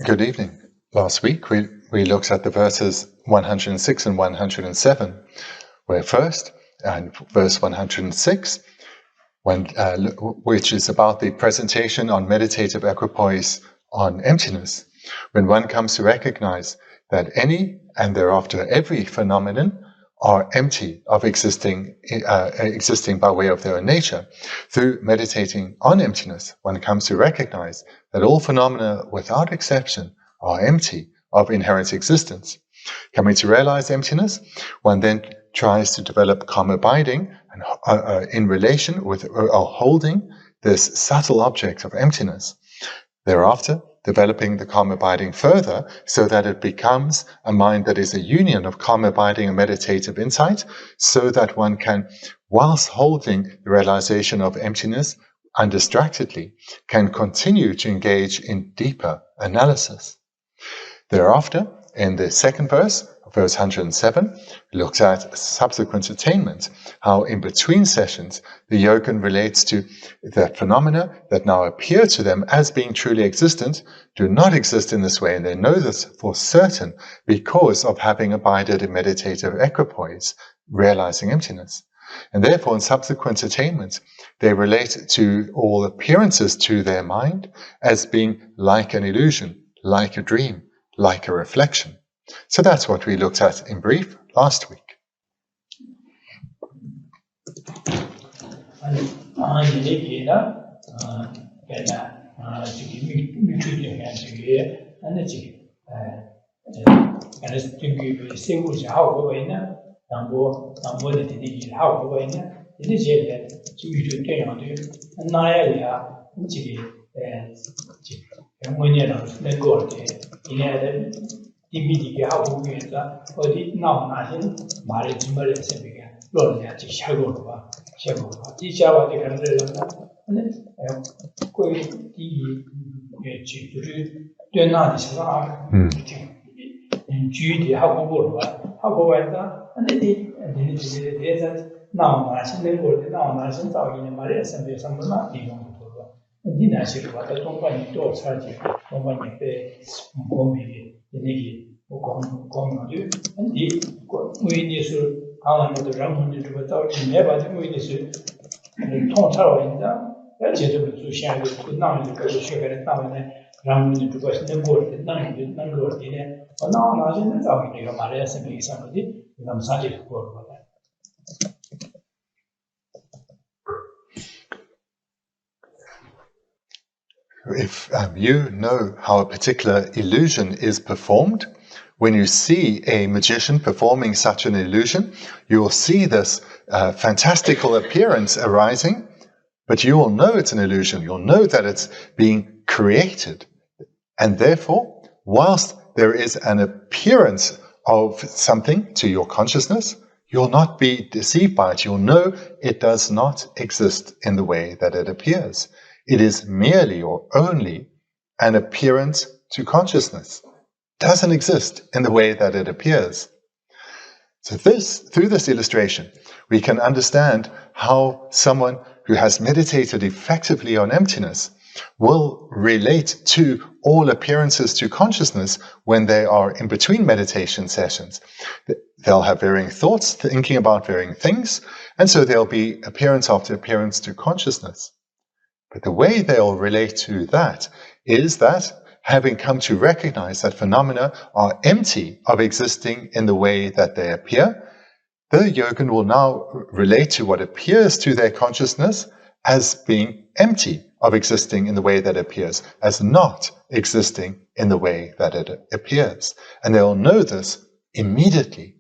Good evening. Last week we looked at the verses 106 and 107, where first, and verse 106, which is about the presentation on meditative equipoise on emptiness, when one comes to recognize that any and thereafter every phenomenon are empty of existing by way of their own nature. Through meditating on emptiness, one comes to recognize that all phenomena, without exception, are empty of inherent existence. Coming to realize emptiness, one then tries to develop calm abiding and, in relation with or holding this subtle object of emptiness. Thereafter, developing the calm abiding further so that it becomes a mind that is a union of calm abiding and meditative insight, so that one can, whilst holding the realization of emptiness undistractedly, can continue to engage in deeper analysis. Thereafter, in the second verse 107, looks at subsequent attainment, how in between sessions the yogin relates to the phenomena that now appear to them as being truly existent, do not exist in this way, and they know this for certain because of having abided in meditative equipoise, realizing emptiness. And therefore, in subsequent attainments, they relate to all appearances to their mind as being like an illusion, like a dream, like a reflection. So that's what we looked at in brief last week. If you know how a particular illusion is performed, when you see a magician performing such an illusion, you will see this fantastical appearance arising, but you will know it's an illusion. You'll know that it's being created. And therefore, whilst there is an appearance of something to your consciousness, you'll not be deceived by it. You'll know it does not exist in the way that it appears. It is merely or only an appearance to consciousness. It doesn't exist in the way that it appears. So through this illustration, we can understand how someone who has meditated effectively on emptiness will relate to all appearances to consciousness when they are in between meditation sessions. They'll have varying thoughts, thinking about varying things, and so there'll be appearance after appearance to consciousness. But the way they'll relate to that is that, having come to recognize that phenomena are empty of existing in the way that they appear, the yogin will now relate to what appears to their consciousness as being empty of existing in the way that it appears, as not existing in the way that it appears. And they'll know this immediately.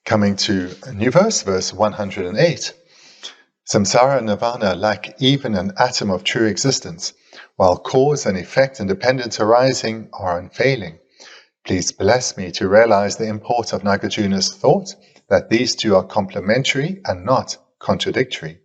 Coming to a new verse, verse 108. Samsara and nirvana lack even an atom of true existence, while cause and effect and dependent arising are unfailing. Please bless me to realize the import of Nagarjuna's thought that these two are complementary and not contradictory.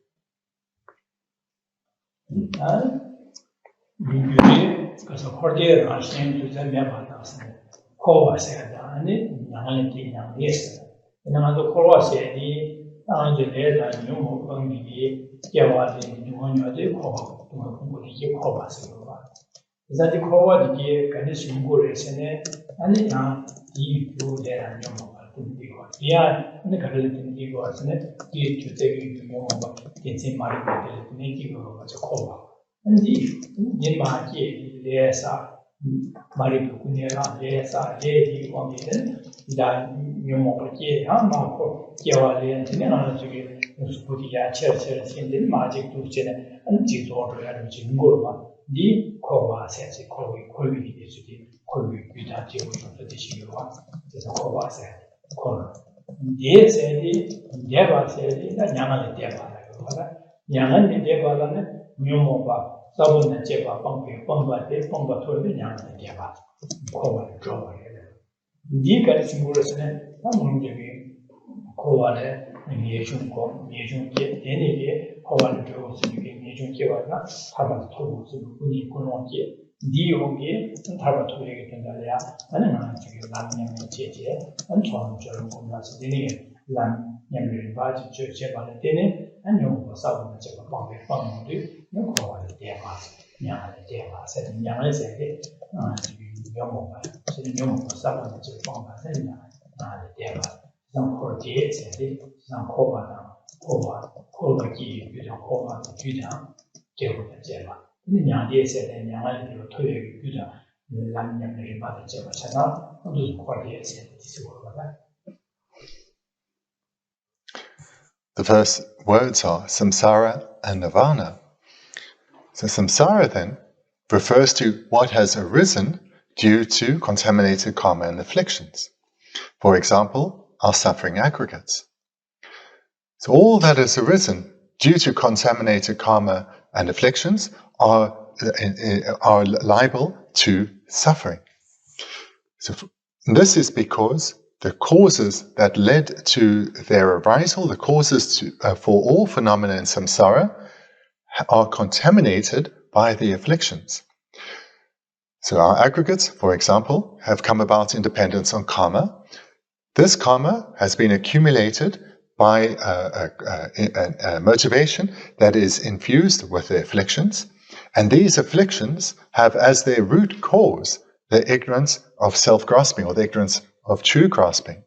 The first words are samsara and nirvana. So samsara then refers to what has arisen due to contaminated karma and afflictions. For example, our suffering aggregates. So all that has arisen due to contaminated karma and afflictions are liable to suffering. So this is because the causes that led to their arisal, the causes for all phenomena in samsara, are contaminated by the afflictions. So our aggregates, for example, have come about in dependence on karma. This karma has been accumulated by a motivation that is infused with the afflictions, and these afflictions have as their root cause the ignorance of self-grasping, or the ignorance of true grasping.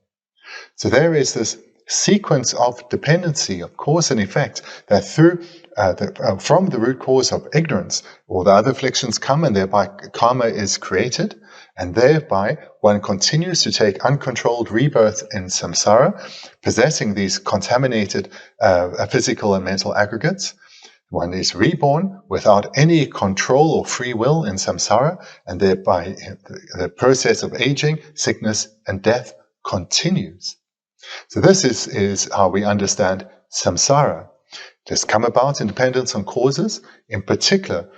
So there is this sequence of dependency of cause and effect that from the root cause of ignorance, all the other afflictions come, and thereby karma is created, and thereby one continues to take uncontrolled rebirth in samsara, possessing these contaminated physical and mental aggregates. One is reborn without any control or free will in samsara, and thereby the process of aging, sickness, and death continues. So this is how we understand samsara. It has come about in dependence on causes, in particular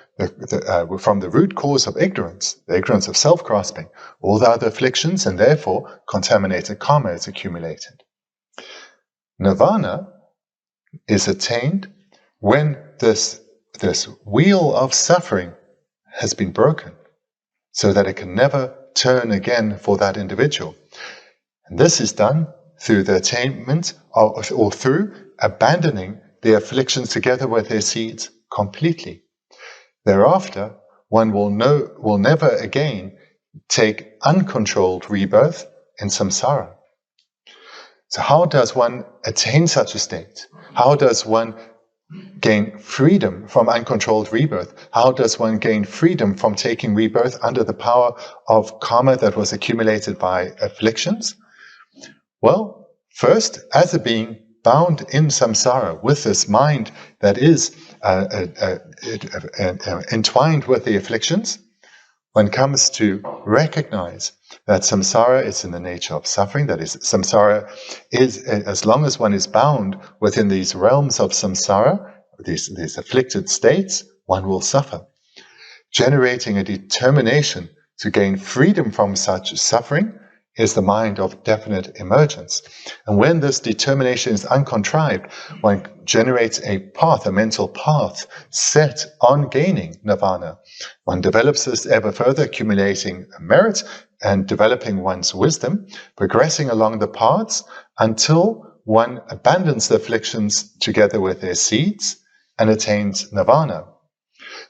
from the root cause of ignorance, the ignorance of self-grasping. All the other afflictions and therefore contaminated karma is accumulated. Nirvana is attained when this wheel of suffering has been broken, so that it can never turn again for that individual. And this is done through the attainment or through abandoning the afflictions together with their seeds completely. Thereafter, one will never again take uncontrolled rebirth in samsara. So how does one attain such a state? How does one gain freedom from uncontrolled rebirth? How does one gain freedom from taking rebirth under the power of karma that was accumulated by afflictions? Well, first, as a being bound in samsara with this mind that is entwined with the afflictions, one comes to recognize that samsara is in the nature of suffering. That is, samsara is, as long as one is bound within these realms of samsara, these afflicted states, one will suffer. Generating a determination to gain freedom from such suffering is the mind of definite emergence. And when this determination is uncontrived, one generates a path, a mental path, set on gaining nirvana. One develops this ever further, accumulating merit and developing one's wisdom, progressing along the paths until one abandons the afflictions together with their seeds and attains nirvana.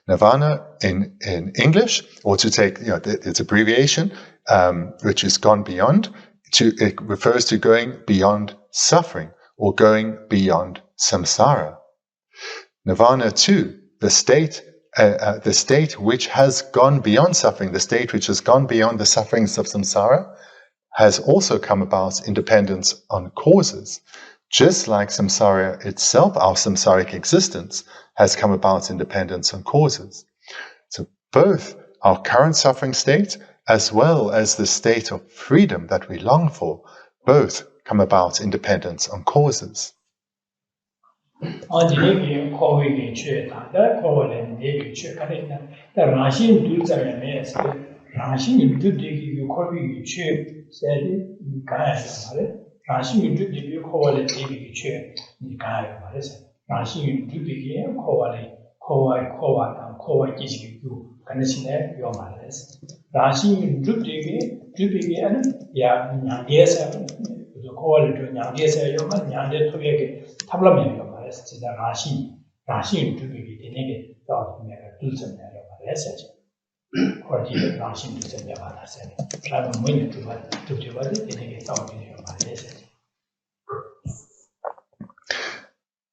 Nirvana in English, or to take its abbreviation, which is gone beyond, it refers to going beyond suffering or going beyond samsara. Nirvana too, the state which has gone beyond suffering, the state which has gone beyond the sufferings of samsara, has also come about in dependence on causes. Just like samsara itself, our samsaric existence, has come about in dependence on causes. So both our current suffering state as well as the state of freedom that we long for, both come about in dependence on causes.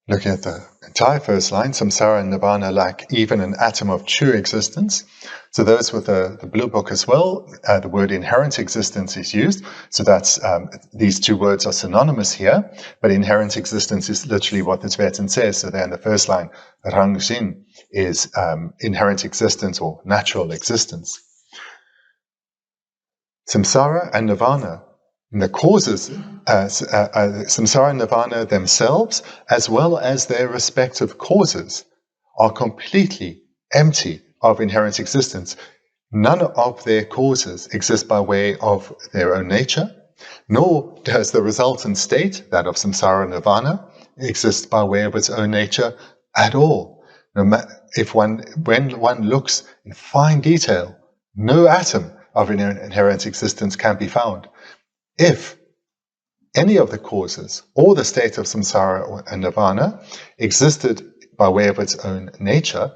Looking at the entire first line, samsara and nirvana lack even an atom of true existence. So those with the blue book as well, the word inherent existence is used. So that's these two words are synonymous here, but inherent existence is literally what the Tibetan says. So there in the first line, rang jin is inherent existence or natural existence. Samsara and nirvana, the causes, samsara and nirvana themselves, as well as their respective causes, are completely empty of inherent existence. None of their causes exist by way of their own nature, nor does the resultant state, that of samsara and nirvana, exist by way of its own nature at all. When one looks in fine detail, no atom of inherent existence can be found. If any of the causes or the state of samsara and nirvana existed by way of its own nature,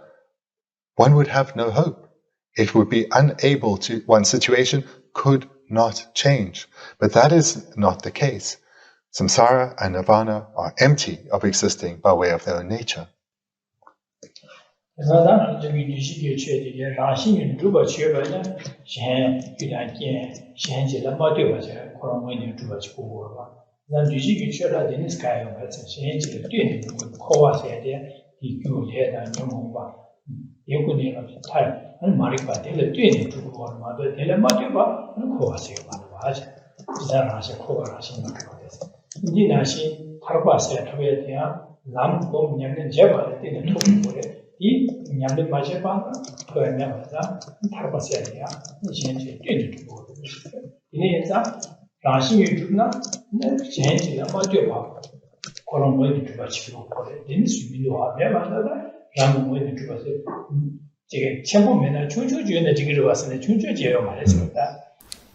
one would have no hope. It would be unable to, one's situation could not change. But that is not the case. Samsara and nirvana are empty of existing by way of their own nature.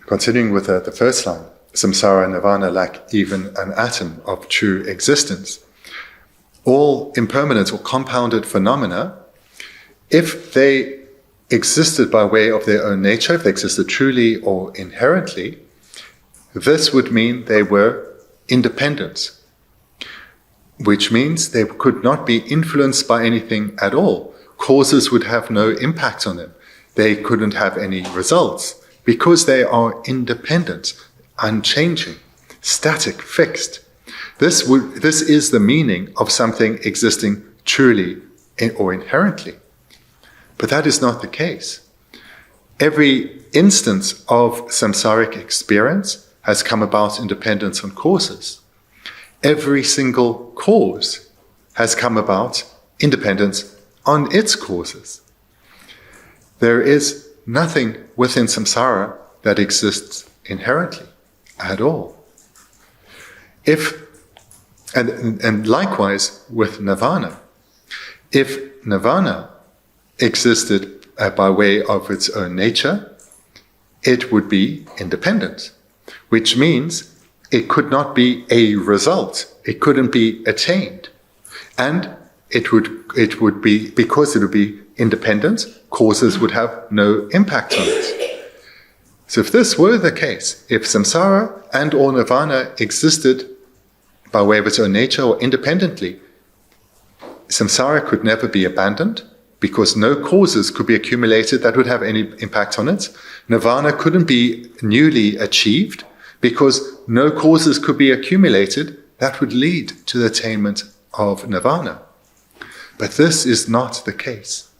Continuing with the first line, samsara and nirvana lack even an atom of true existence. all impermanent or compounded phenomena, if they existed by way of their own nature, if they existed truly or inherently, this would mean they were independent, which means they could not be influenced by anything at all. Causes would have no impact on them. They couldn't have any results because they are independent, unchanging, static, fixed. This is the meaning of something existing truly or inherently. But that is not the case. Every instance of samsaric experience has come about in dependence on causes. Every single cause has come about in dependence on its causes. There is nothing within samsara that exists inherently at all. And likewise with nirvana. If nirvana existed by way of its own nature, it would be independent, which means it could not be a result. It couldn't be attained. And it would be, because it would be independent, causes would have no impact on it. So if this were the case, if samsara and or nirvana existed by way of its own nature or independently, samsara could never be abandoned because no causes could be accumulated that would have any impact on it. Nirvana couldn't be newly achieved because no causes could be accumulated that would lead to the attainment of nirvana. But this is not the case.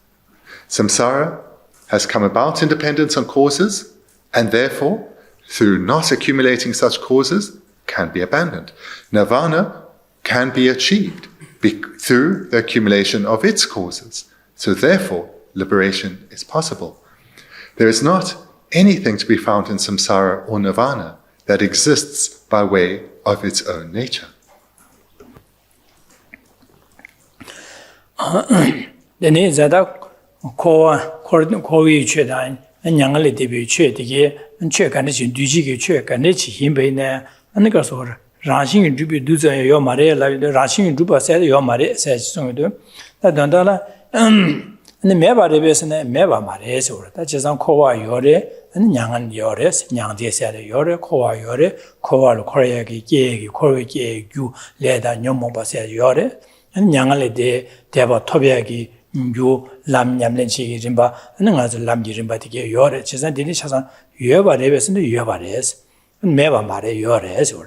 Samsara has come about in dependence on causes, and therefore, through not accumulating such causes, can be abandoned. Nirvana can be achieved through the accumulation of its causes. So therefore, liberation is possible. There is not anything to be found in samsara or nirvana that exists by way of its own nature. Dene zada kowi chue dan nyangali debi chue dige chue kan chi duji ge chue kan chi himbe ne anega so rashing dubi duza yo mare la rashing duba sa yo mare sa song do da dan da la ne meba de besne meba mare so da jisang kowa yore nyangan yore nyang de sa de yore kowa yore kowa lo koya ge ge kowa ge gyu le da nyom ba sa yore nyangali de deba tobyagi yu lam nyamlen chi rimba nga zo lam ji rimba dige yore jisan dini chasan yoba rebesinde yoba res meba mare yore so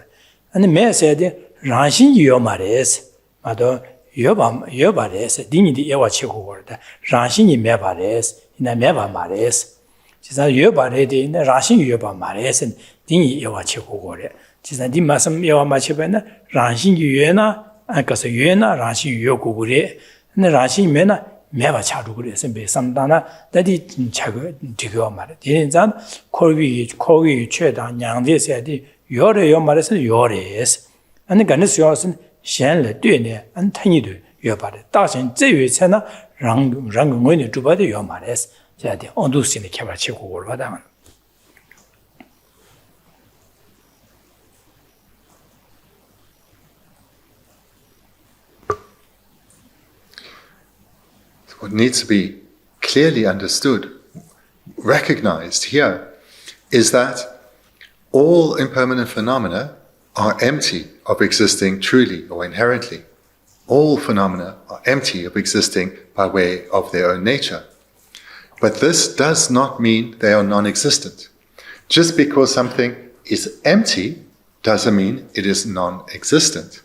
ane me se de ranshin yo mares mado yoba res dini di yawa chi ko gorda ranshin ni meba res ina meba mares jisan yoba re de ina ranshin yoba mares dini yawa chi ko gore jisan di masam yawa ma chi ba na ranshin yena 아까서 유에나 라시 요구구리 근데 라시 메나 매바 차루 그래서 매 삼다나 다디 차고 되게 말해 대인자 코위 최다 양제세디 요래요 말해서 요래스 아니 간스 요스는 셴레 되네 안 타니도 요바래 다신 제외체나 랑응원이 주바데 요 말해서 자디 온두스네 개발치고 올바다 What needs to be clearly understood, recognized here, is that all impermanent phenomena are empty of existing truly or inherently. All phenomena are empty of existing by way of their own nature. But this does not mean they are non-existent. Just because something is empty doesn't mean it is non-existent.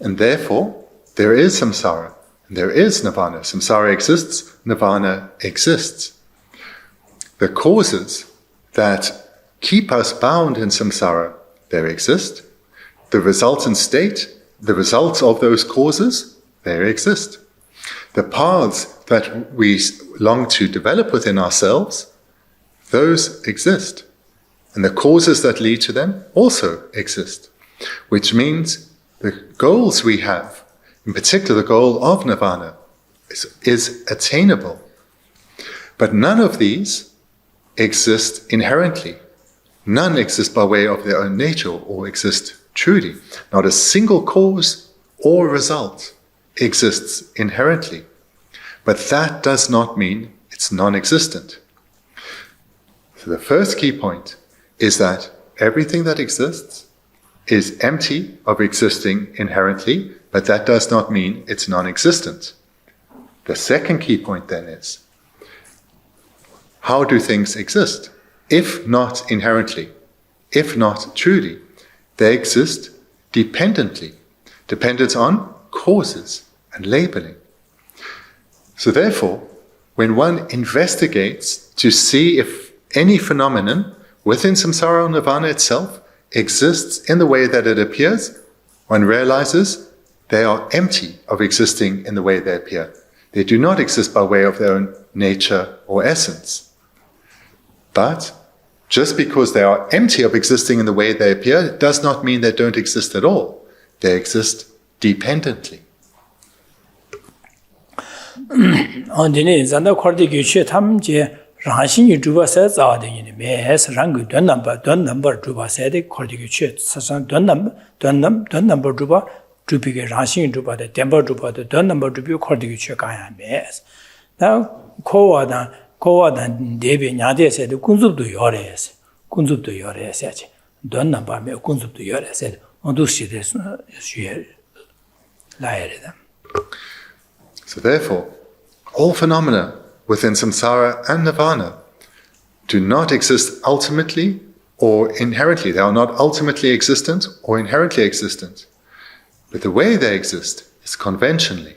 And therefore, there is samsara. There is nirvana. Samsara exists, nirvana exists. The causes that keep us bound in samsara, they exist. The resultant state, the results of those causes, they exist. The paths that we long to develop within ourselves, those exist. And the causes that lead to them also exist. Which means the goals we have, in particular, the goal of nirvana is attainable. But none of these exist inherently. None exist by way of their own nature or exist truly. Not a single cause or result exists inherently, but that does not mean it's non-existent. So the first key point is that everything that exists is empty of existing inherently, but that does not mean it's non-existent. The second key point then is, how do things exist? If not inherently, if not truly, they exist dependently, dependent on causes and labeling. So therefore, when one investigates to see if any phenomenon within samsara or nirvana itself exists in the way that it appears, one realizes they are empty of existing in the way they appear. They do not exist by way of their own nature or essence. But just because they are empty of existing in the way they appear, does not mean they don't exist at all. They exist dependently. Ranshin Juba says out in the Mass, Rangu, done number Juba said, Cordic Church, done number Juba, Jupic, Ranshin Juba, the Temple Juba, the done number to be Cordic Church, I Mass. Now, Koa than David Nade said, Kunzup to Yores, Kunzup to Yores, done number, Kunzup to Yores said, on those cities, liar. So therefore, all phenomena within samsara and nirvana do not exist ultimately or inherently. They are not ultimately existent or inherently existent. But the way they exist is conventionally.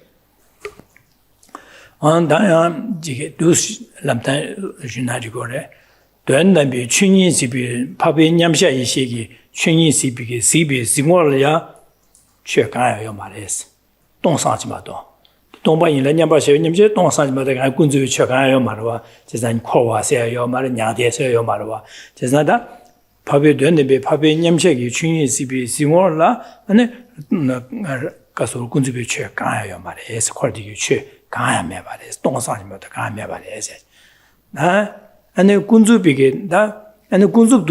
Tomba in la nyamba she nyamje tong san ma da kunzu chaka yo marwa jezan khowa se yo mar nya de se yo marwa jezan da phabe de ne be phabe nyamche gi chunyi sibi singor la ane kaso kunzu be chaka yo mar es khordi gi che ka me ba de tong san ma da ka me ba de se na ane kunzu bi ge da ane kunzu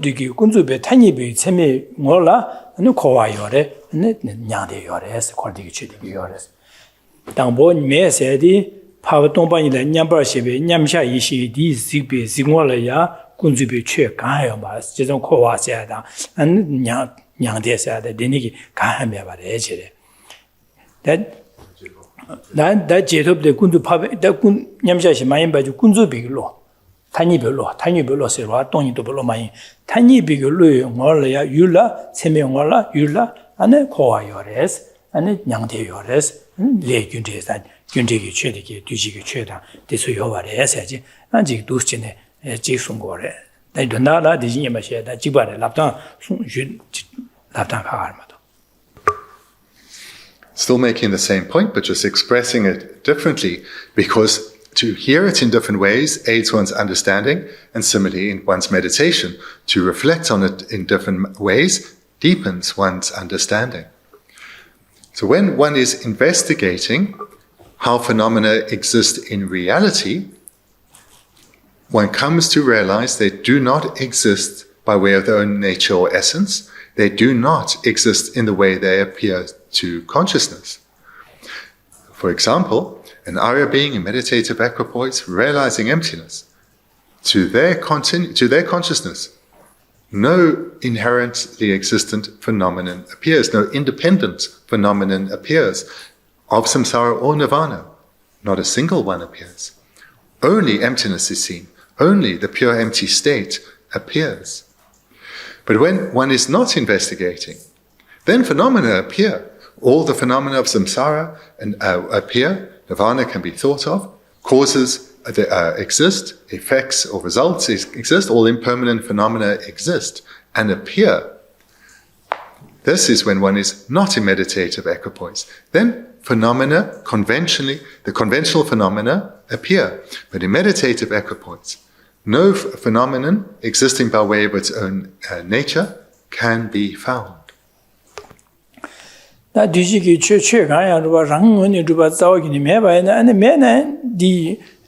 gi kunzu be tani be cheme ngor la ane khowa yo re ane nya de yo re es khordi gi che de yo re Tangbo me said, Pava Tomba Nyamba Shebe, Nyamsha Ishi, di Zigbe, Zingwala, Kunzubi Che, Kayama, Jason Kowa said, and Yang de said, Deniki, Kayama, Ejere. That jet up the Kundu Pava, that Nyamsha Shimayamba to Kunzubi law. Tiny below, say, Tony to below my tiny big Lu, Mola, Yula, Semi Mola, Yula, and then Kowa Yores, and then Yang de Yores. Le Junte that Junte Chediki, Duji Cheda, Desuova, Essaji, and Jig Dustine, Jisung Gore. They do not like the Jimashi that Jibare Laptan, Laptan Harmato. Still making the same point, but just expressing it differently, because to hear it in different ways aids one's understanding, and similarly in one's meditation, to reflect on it in different ways deepens one's understanding. So when one is investigating how phenomena exist in reality, one comes to realize they do not exist by way of their own nature or essence. They do not exist in the way they appear to consciousness. For example, an Arya being in meditative equipoise realizing emptiness, to their consciousness, no inherently existent phenomenon appears, no independent phenomenon appears of samsara or nirvana. Not a single one appears. Only emptiness is seen. Only the pure empty state appears. But when one is not investigating, then phenomena appear. All the phenomena of samsara appear. Nirvana can be thought of. Causes exist, effects or results exist, all impermanent phenomena exist and appear. This is when one is not in meditative equipoise. Then phenomena, the conventional phenomena appear. But in meditative equipoise, no phenomenon existing by way of its own nature can be found.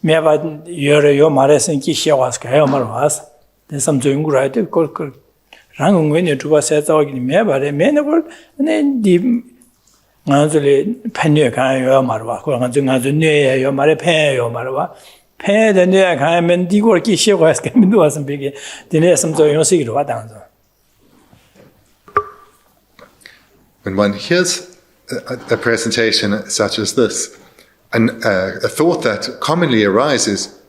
Meva yo maresin ki shewas ka yo marwas de samjoing right ko rang ngwen ne tuba sa ta gi meva re mena ko ne di ngazuli penye kan yo marwa ko ngazuli ne yo mare pen yo marwa pen de ne kan Bendigo ki she was kan do some big dine some so yo sig ro dang. When one hears a presentation such as this, and a thought that commonly arises,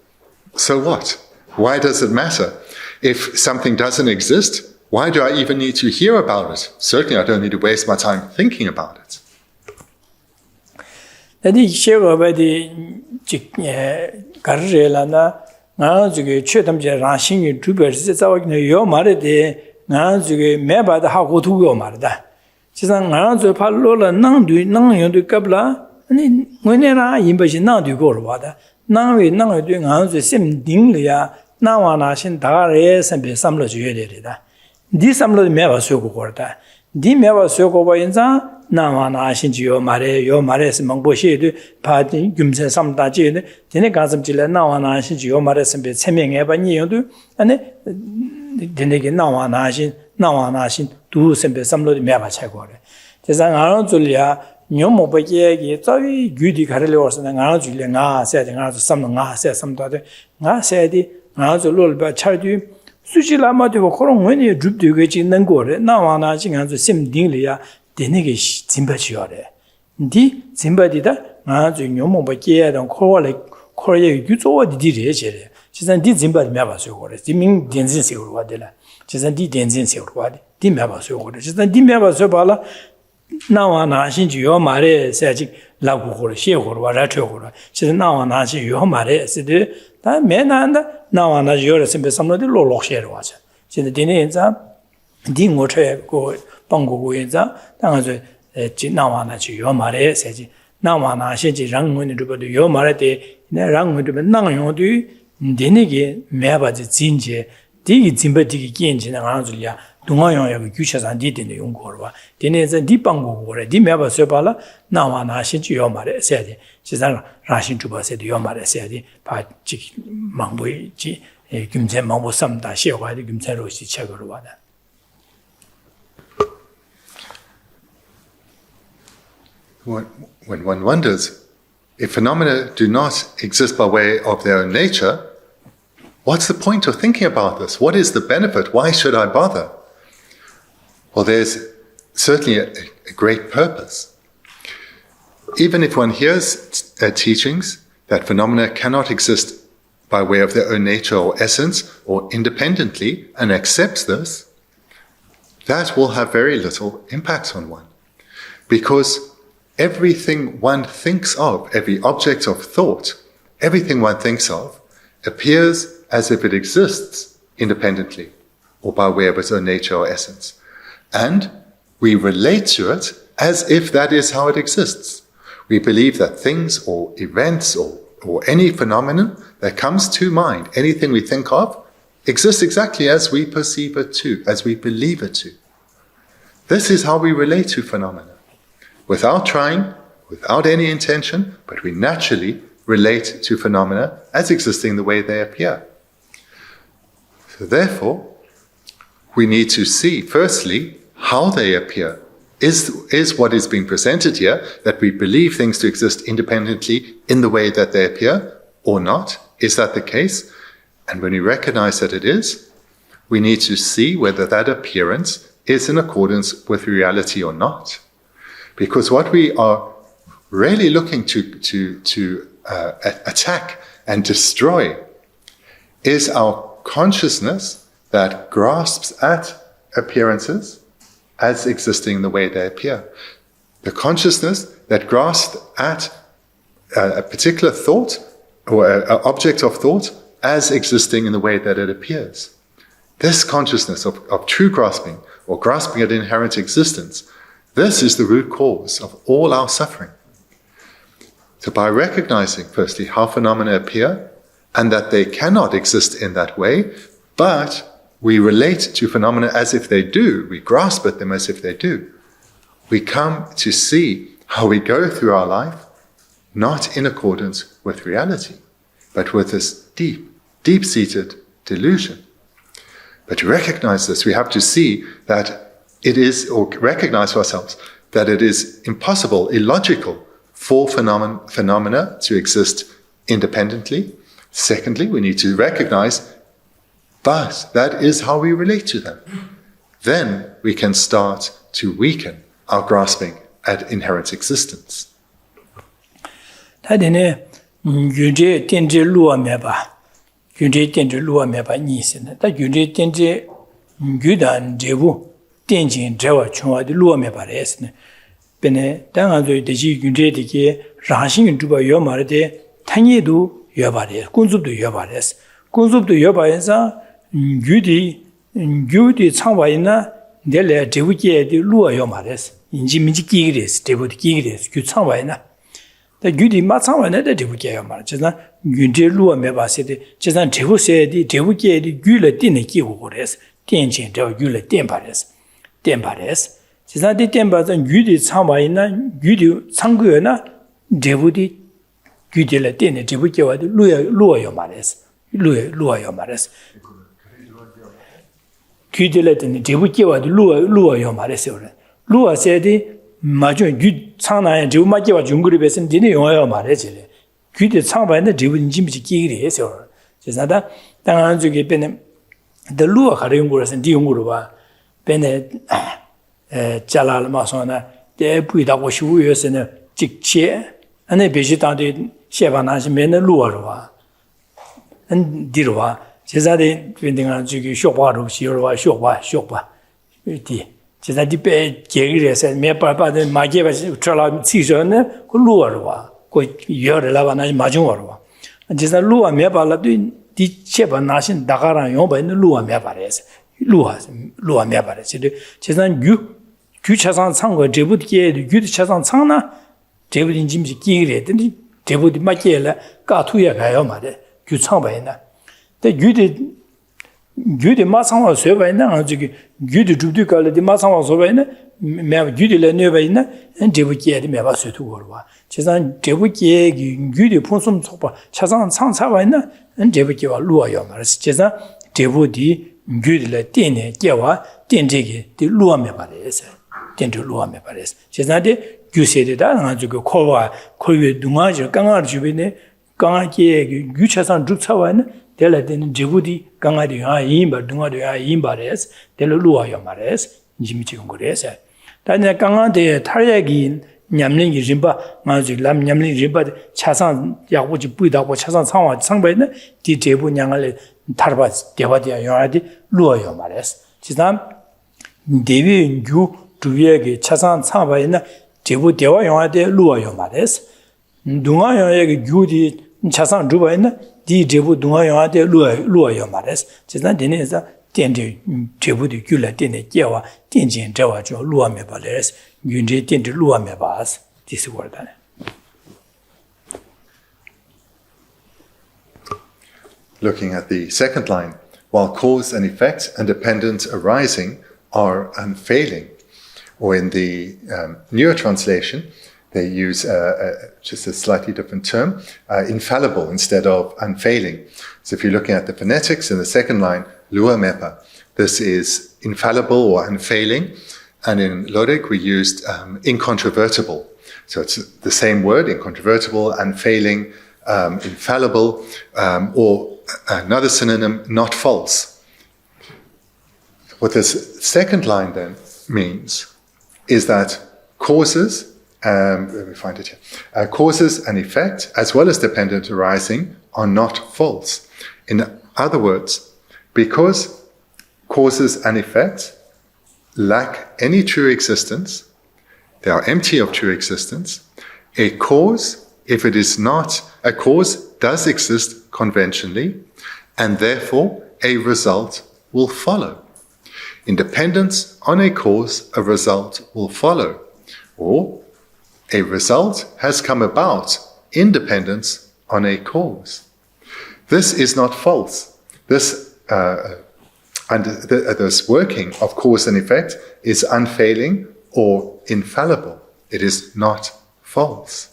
so what? Why does it matter? If something doesn't exist, why do I even need to hear about it? Certainly I don't need to waste my time thinking about it. Adi shego ba di garre la na nga zuge chötam je rashin yu tuber se zawa ne yo mare de nga zuge me ba da ha go tu yo mare da. Chisan nga zu pa lo la nang du nang yo du kabla ani ngone ra yin ba shin nang du go ro ba da. Nang we nang du nga zu sim ding le ya na wa na shin da re sam be sam lo ju ye de da. Di sam lo me ba su go go da. Di me ba su go ba yin za na wa na shin ji yo mare se mang bo she du pa di gyum se sam da ji de ne ga sam ji le na wa na shin ji yo mare sam be che me nge ba ni yo du ani de ne ge na wa na shin du sam be sam lo me ba che go re. Je sa nga ro zu ya nyo mo ba ye ge za wi gyu di ga le wo sa nga ro ju le nga se de nga zu sam nga se sam da de nga se di nga zu lo ba cha du 수지 라마 되고 그런 원이 줍되게 짓는 거래 나와나 지간서 심딩리야 되네게 진바지요래 디 진바디다 아주 녀모밖에 안 코월에 코에 유조어디디래 제래 지산 디 진바디 매봐서 그래 지민 덴진식으로 와들라 지산 디 덴진식으로 와디 디 매봐서 그래 지산 디 매봐서 봐라 나와나 신지요 말에 세지 라고 그래 시고로 와라 쳐고로 지산 나와나 신요 말에 세데 다 매난다 나와나 요래 심베 삼로디 로록셰로 와자 진짜 디네 인자 딩고체 고 방고고 인자 당아서 지 나와나 요 말에 세지 나와나 신지 랑문이 루버도 요 말에 네 랑문이 나용도 디네게 매바지 진제 디기 진바디기 긴지나 가는줄이야 동아용하고 규차산 디디네 용거와 디네서 디방고고래 디매바 쇠발라 나와나 신지 요 말에 세지 지상 라신 주바세도 요 말에 세지 바지 망보이지 김제 망보 삼다 시와디 김제로 시책으로 와다. When one wonders if phenomena do not exist by way of their own nature, what's the point of thinking about this? What is the benefit? Why should I bother? Well, there's certainly a great purpose. Even if one hears teachings that phenomena cannot exist by way of their own nature or essence or independently and accepts this, that will have very little impact on one. Because everything one thinks of, every object of thought, everything one thinks of, appears as if it exists independently or by way of its own nature or essence. And we relate to it as if that is how it exists. We believe that things or events or any phenomenon that comes to mind, anything we think of, exists exactly as we perceive it to, as we believe it to. This is how we relate to phenomena. Without trying, without any intention, but we naturally relate to phenomena as existing the way they appear. So therefore, we need to see, firstly, how they appear. Is what is being presented here, that we believe things to exist independently in the way that they appear, or not? Is that the case? And when we recognize that it is, we need to see whether that appearance is in accordance with reality or not. Because what we are really looking to attack and destroy is our consciousness that grasps at appearances as existing the way they appear. The consciousness that grasps at a particular thought or an object of thought as existing in the way that it appears. This consciousness of true grasping or grasping at inherent existence, this is the root cause of all our suffering. So by recognizing firstly how phenomena appear and that they cannot exist in that way, but we relate to phenomena as if they do, we grasp at them as if they do, we come to see how we go through our life not in accordance with reality, but with this deep-seated delusion. But to recognize this, we have to see that it is, or recognize for ourselves, that it is impossible, illogical for phenomena to exist independently. Secondly, we need to recognize, but that is how we relate to them. Then we can start to weaken our grasping at inherent existence. Dele devuke di luwa yo mares inji minji kigres devu kigres kyu changwa na da gyudi ma changwa na da devuke yo mares jena gyunde luwa me ba se de jena devu se di devuke di gyule din ne ki go gores dianjin de gyule dian pares jena di dian ba zan gyudi changwa na gyudi changgo na devu di gyudi le din ne devuke wa di luwa yo mares luwa yo mares 규들했더니 제부께와도 루어 요 말했어요. 루어 세디 마저 규 창나에 제부 맞게와 중그룹에서 니네 용어요 말해지. 규데 창바인데 제부인지 미지 끼기리 해서. 제사다 당한 저기 bên the luo 가려운 거라서 니 용으로 봐. bên 잘랄 마서나 대 부이다고 쉬우여서는 직체 안에 배시다데 셰바나시 맨 루어로 봐. 안 뒤로 봐. 제자들 빈딩아 저기 쇼바로 시어와 쇼바 이 제자들 배 계기래서 매빠빠데 마게바 트라라 시저네 그 루어와 그 여러라바나 마중어와 제자 루어 매발라도 디 쳇바 나신 다가랑 용바는 루어 매발에서 루어 매발에서 제자 규차상 상거 제부디게 규차상 상나 제부딘 짐지 끼기래더니 제부디 마게라 까투야 가요 말에 규창바이나 gyudi masangwa soba ina gyudi dhubdu kala di masangwa soba ina gyudi la nyoba ina debu kiye di meba sotu korwa chizan debu kiye gyudi punsum soba chazan sang saba ina debu kiye wa luwa yo marasi chizan debu di gyudi la tenne kiyewa tenne di luwa meba resa tenne luwa meba resa chizan di gyuse di da nga kowa kowe dunga jo kangar jubi ne kangar kiye gyu chazan dhub sawa ina dela den jebudi kangari ha yimba dunga ya yimba res dela luwa yo mares jimichi ngores tanya kangade 타야기 냠ling rimba 마지 람 냠ling rimba 차상 야고지 부이다고 차상 상화 상바이네 디 제부 냥을 타르바 대바디야 요아디 루와 요 마res 지담 데비 유 두예게 차상 상바이네 제부 대와 요아디 루와 요 마res dunga yoye gyudi 차상 두바이네 디 제부 동아요한테 루어요 말했어. 지난 데네서 텐데 제부디 귤라 텐데 깨와 텐진 저와죠 루어메 발레스 윤제 텐데 루어메 바스 디스 워다네. Looking at the second line, while cause and effect and dependent arising are unfailing, or in the newer translation, they use just a slightly different term, infallible instead of unfailing. So if you're looking at the phonetics in the second line, lua mepa, this is infallible or unfailing. And in Lorik, we used incontrovertible. So it's the same word, incontrovertible, unfailing, infallible, or another synonym, not false. What this second line then means is that causes, let me find it here. Causes and effect, as well as dependent arising, are not false. In other words, because causes and effects lack any true existence, they are empty of true existence, a cause, if it is not, a cause does exist conventionally, and therefore a result will follow. In dependence on a cause, a result will follow. Or a result has come about in dependence on a cause. This is not false. This working of cause and effect is unfailing or infallible. It is not false.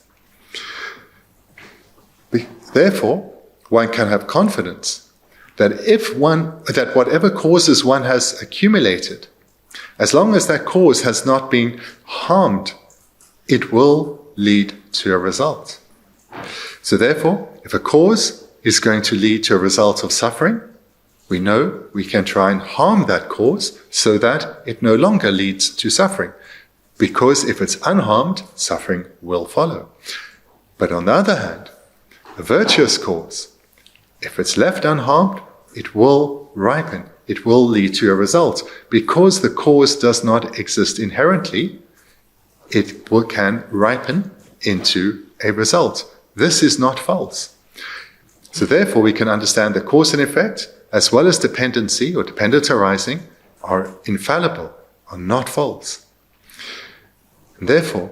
Therefore, one can have confidence that whatever causes one has accumulated As long as that cause has not been harmed, it will lead to a result. So therefore, if a cause is going to lead to a result of suffering, we know we can try and harm that cause so that it no longer leads to suffering. Because if it's unharmed, suffering will follow. But on the other hand, a virtuous cause, if it's left unharmed, it will ripen. It will lead to a result. Because the cause does not exist inherently, it can ripen into a result. This is not false. So therefore we can understand that cause and effect, as well as dependency or dependent arising, are infallible, are not false. And therefore,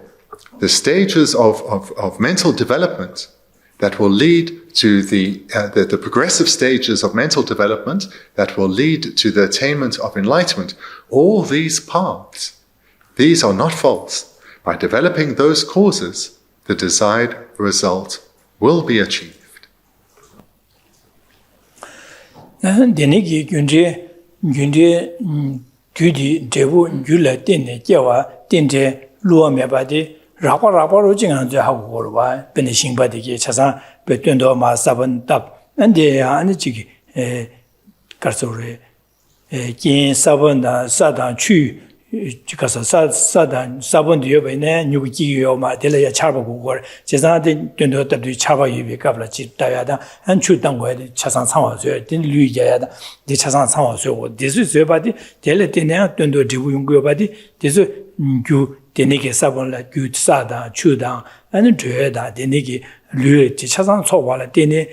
the stages of mental development that will lead to the progressive stages of mental development that will lead to the attainment of enlightenment, all these paths, these are not false. By developing those causes, the desired result will be achieved. Rapa jing to how been Shingbadi Chasa, Betundo Ma Saban Tap, and they are Aniki Karsore, Kin Saban, Sadan Chu, Chicasa Sadan, Saban Diobene, Nuki Ma Delia Chaba, Chesa didn't know that the Chaba Yubi Kabla Chip Diada, and Chutango, Chasan Sama, didn't Louis Yada, the Chasan Sama. So this is your body, Teletina, Tundo Dibu body, this is you. Deniki sabon la gyu sada chudan and dreda deniki lu chasan sowala deni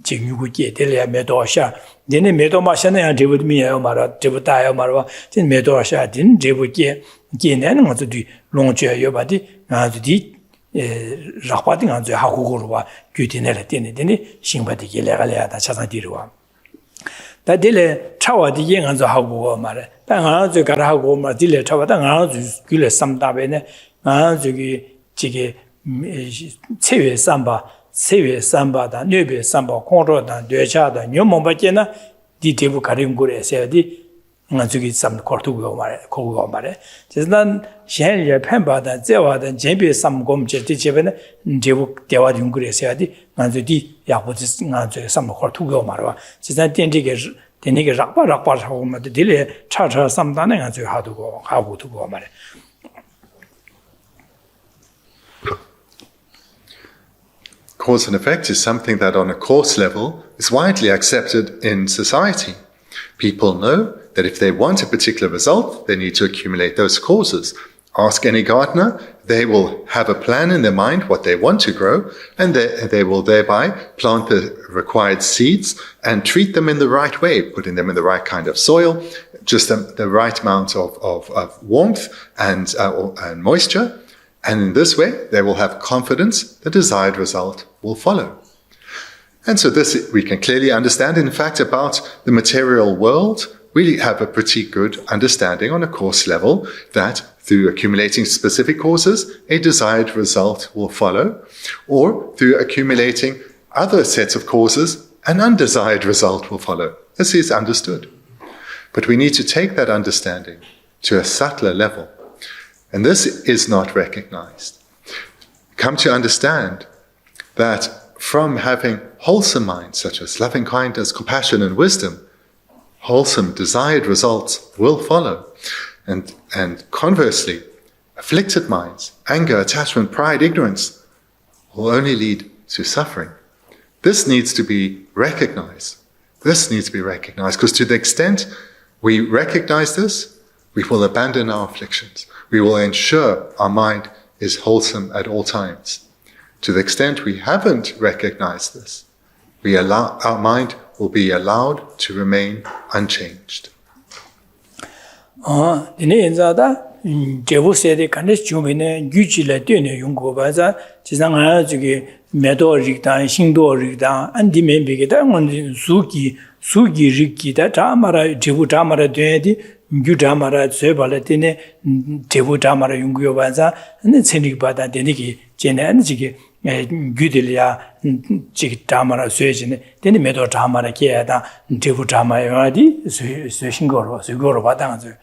jingyu ge delia medo sha deni medo ma sha na debu mi ya mara debu da ya mara den medo sha den debu ge ne na zu di long jue yo ba di na zu di rakpa ding an zu ha gu gu wa gyu deni la deni xin ba di ge le ga le da chasan di ru wa da dele chawa di yin an zu ha gu wa mara但俺这个还我们这里差不多，俺就给了3大边呢，俺这个7月3的6月3工作的对下的，你们不见呢？地铁不开通过来，现在的俺这个3考图个嘛嘞，考个嘛嘞，就是那现在判吧的，这话的这边3个我们这这边呢，这部电话用过来，现在的俺这的也不是俺这3考图个嘛了吧？就是电这个是。Deniki rakpa chago ma de dile cha samdane nga zu ha gu tu go ma le. Cause and effect is something that on a course level is widely accepted in society. People know that if they want a particular result, they need to accumulate those causes. Ask any gardener, they will have a plan in their mind what they want to grow, and they will thereby plant the required seeds and treat them in the right way, putting them in the right kind of soil, just the right amount of warmth and moisture. And in this way, they will have confidence the desired result will follow. And so this we can clearly understand, in fact, about the material world. We have a pretty good understanding on a course level that through accumulating specific causes, a desired result will follow, or through accumulating other sets of causes, an undesired result will follow. This is understood. But we need to take that understanding to a subtler level, and this is not recognized. Come to understand that from having wholesome minds, such as loving kindness, compassion, and wisdom, wholesome, desired results will follow. And conversely, afflicted minds, anger, attachment, pride, ignorance, will only lead to suffering. This needs to be recognized. This needs to be recognized, because to the extent we recognize this, we will abandon our afflictions. We will ensure our mind is wholesome at all times. To the extent we haven't recognized this, our mind will be allowed to remain unchanged. 제부 세대 간에 주민의 유지를 되는 연구가자 지상아 저기 메도릭다 신도릭다 안디면 비게다 수기릭기다 자마라 제부 자마라 되디 유자마라 제발에네 제부 자마라 연구요바자 근데 생리바다 되니기 제는 지게 규들이야 지기 자마라 쇠지네 되니 메도 자마라 게야다 제부 자마야디 쇠신거로 받아가지고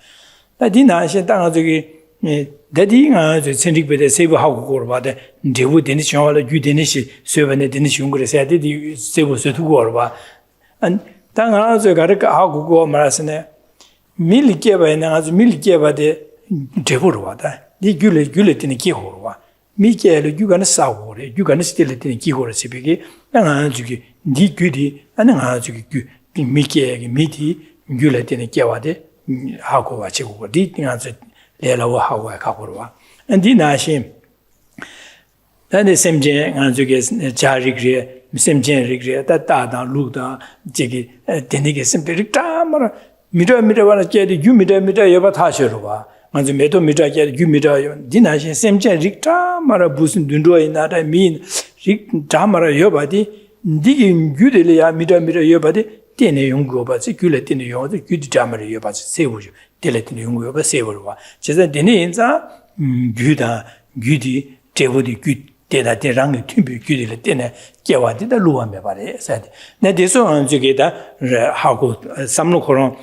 다 디나시 땅아 저기 대디가 저 생직베데 세부하고 거봐 대부 되는 시험을 유되는시 세번에 되는 시험 그래서 대디 세부서 두고 거봐 안 땅아 저 가르가 하고 거 말하스네 밀게바에 나가서 밀게바데 대부로 와다 이 귤레 되는 기호로 와 미게를 유가는 싸우고래 유가는 스틸레 되는 기호로 세비게 땅아 저기 니 귤이 아는 저기 미게게 미디 귤레 되는 기와데 하고 와 지고 디 땅아서 레라고 하고 가고로와 안디 나시 다네 셈제 안저게 자리그레 셈제 리그레 다다다 루다 저기 데니게 셈베릭다 마라 미라미라와라 제디 유미라미라 여바 타셔로와 먼저 메도 미라게 유미라 디나시 셈제 릭다 마라 무슨 눈도에 나다 민 릭다 마라 여바디 디기 유데리아 미라미라 여바디 때네 연구 봐지 귤레 때네 연구 귤디 자마리 여바지 세우죠 텔레tin 연구 여바 세우로와 제가 데네 인자 귤다 귤디 제보디 귤 때다 때랑 튜비 귤디 때네 개와디다 루아메 바레 사데 네 데소 안저게다 하고 삼로코론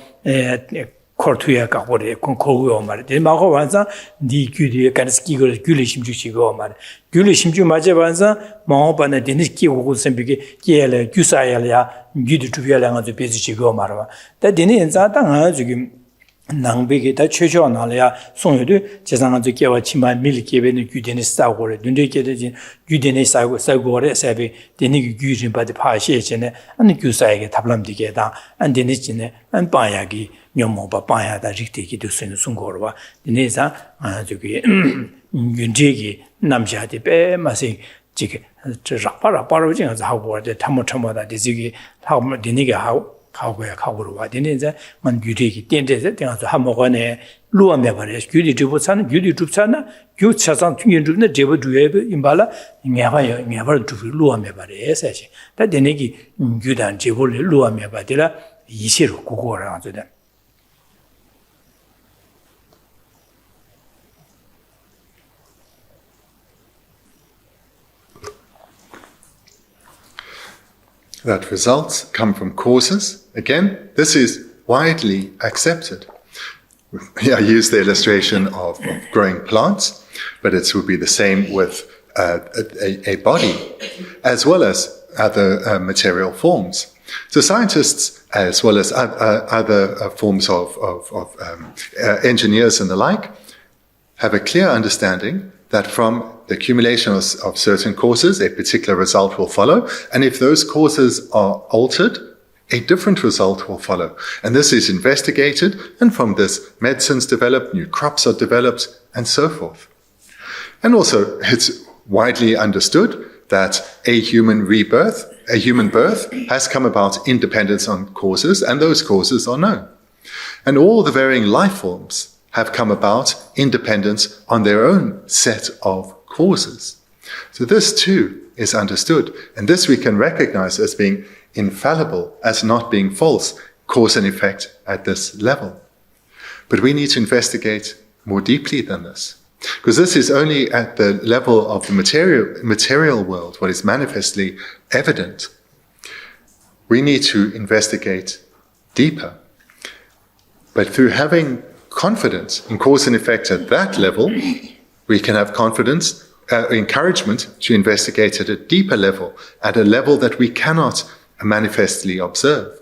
코르투야 가고레 콘코고 말에 데마고 완자 니 귤디 간스키고 귤리 심주시고 말에 귤리 심주 맞아 반자 마오바네 데니 키고 셈비게 게레 귤사야야 귤디 투비야랑아도 베지시고 말와 다 데네 인자 땅아 지금 낭비게 다 최저 나려야 송여도 제상한테 개와 치마 밀게베는 규데니 싸고래 눈데게되지 규데니 싸고래 세비 데니 규진 바디 파시에체네 아니 규사에게 답람디게다 안 데니지네 안 빠야기 묘모바 빠야다 직대기도 쓰는 송고로와 데니사 저기 윤제기 남자한테 빼마시 지게 저 라파라파로징 하고 하고 데지기 하고 데니게 하고 가고로 와 되는데 만 규리기 땡데서 땡아서 한모가네 루아메 버려 규리 주부사는 규리 줍사나 규차상 튕긴주네 제부 주에 임발라 냐와요 냐발 주 루아메 버려 사실 다 되네기 규단 제부를 루아메 버들라 이시로 고고라 하는데 That results come from causes. Again, this is widely accepted. I use the illustration of growing plants, but it would be the same with a body, as well as other material forms. So scientists, as well as other forms of engineers and the like, have a clear understanding that from the accumulation of certain causes, a particular result will follow. And if those causes are altered, a different result will follow. And this is investigated, and from this, medicines develop, new crops are developed, and so forth. And also, it's widely understood that a human birth has come about independent on causes, and those causes are known. And all the varying life forms have come about independent on their own set of causes. So this too is understood, and this we can recognize as being infallible, as not being false, cause and effect at this level. But we need to investigate more deeply than this, because this is only at the level of the material world, what is manifestly evident. We need to investigate deeper. But through having confidence in cause and effect at that level, we can have confidence, encouragement to investigate at a deeper level, at a level that we cannot manifestly observe.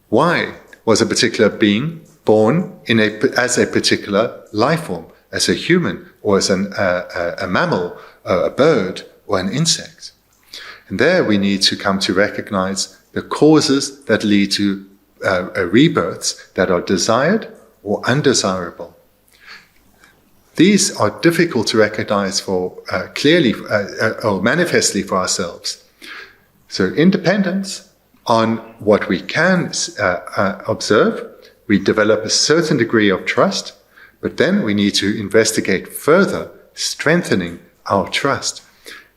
Why was a particular being born as a particular life form, as a human, or as a mammal, a bird, or an insect? And there we need to come to recognize the causes that lead to rebirths that are desired or undesirable. These are difficult to recognize clearly or manifestly for ourselves. So independence on what we can observe, we develop a certain degree of trust, but then we need to investigate further, strengthening our trust,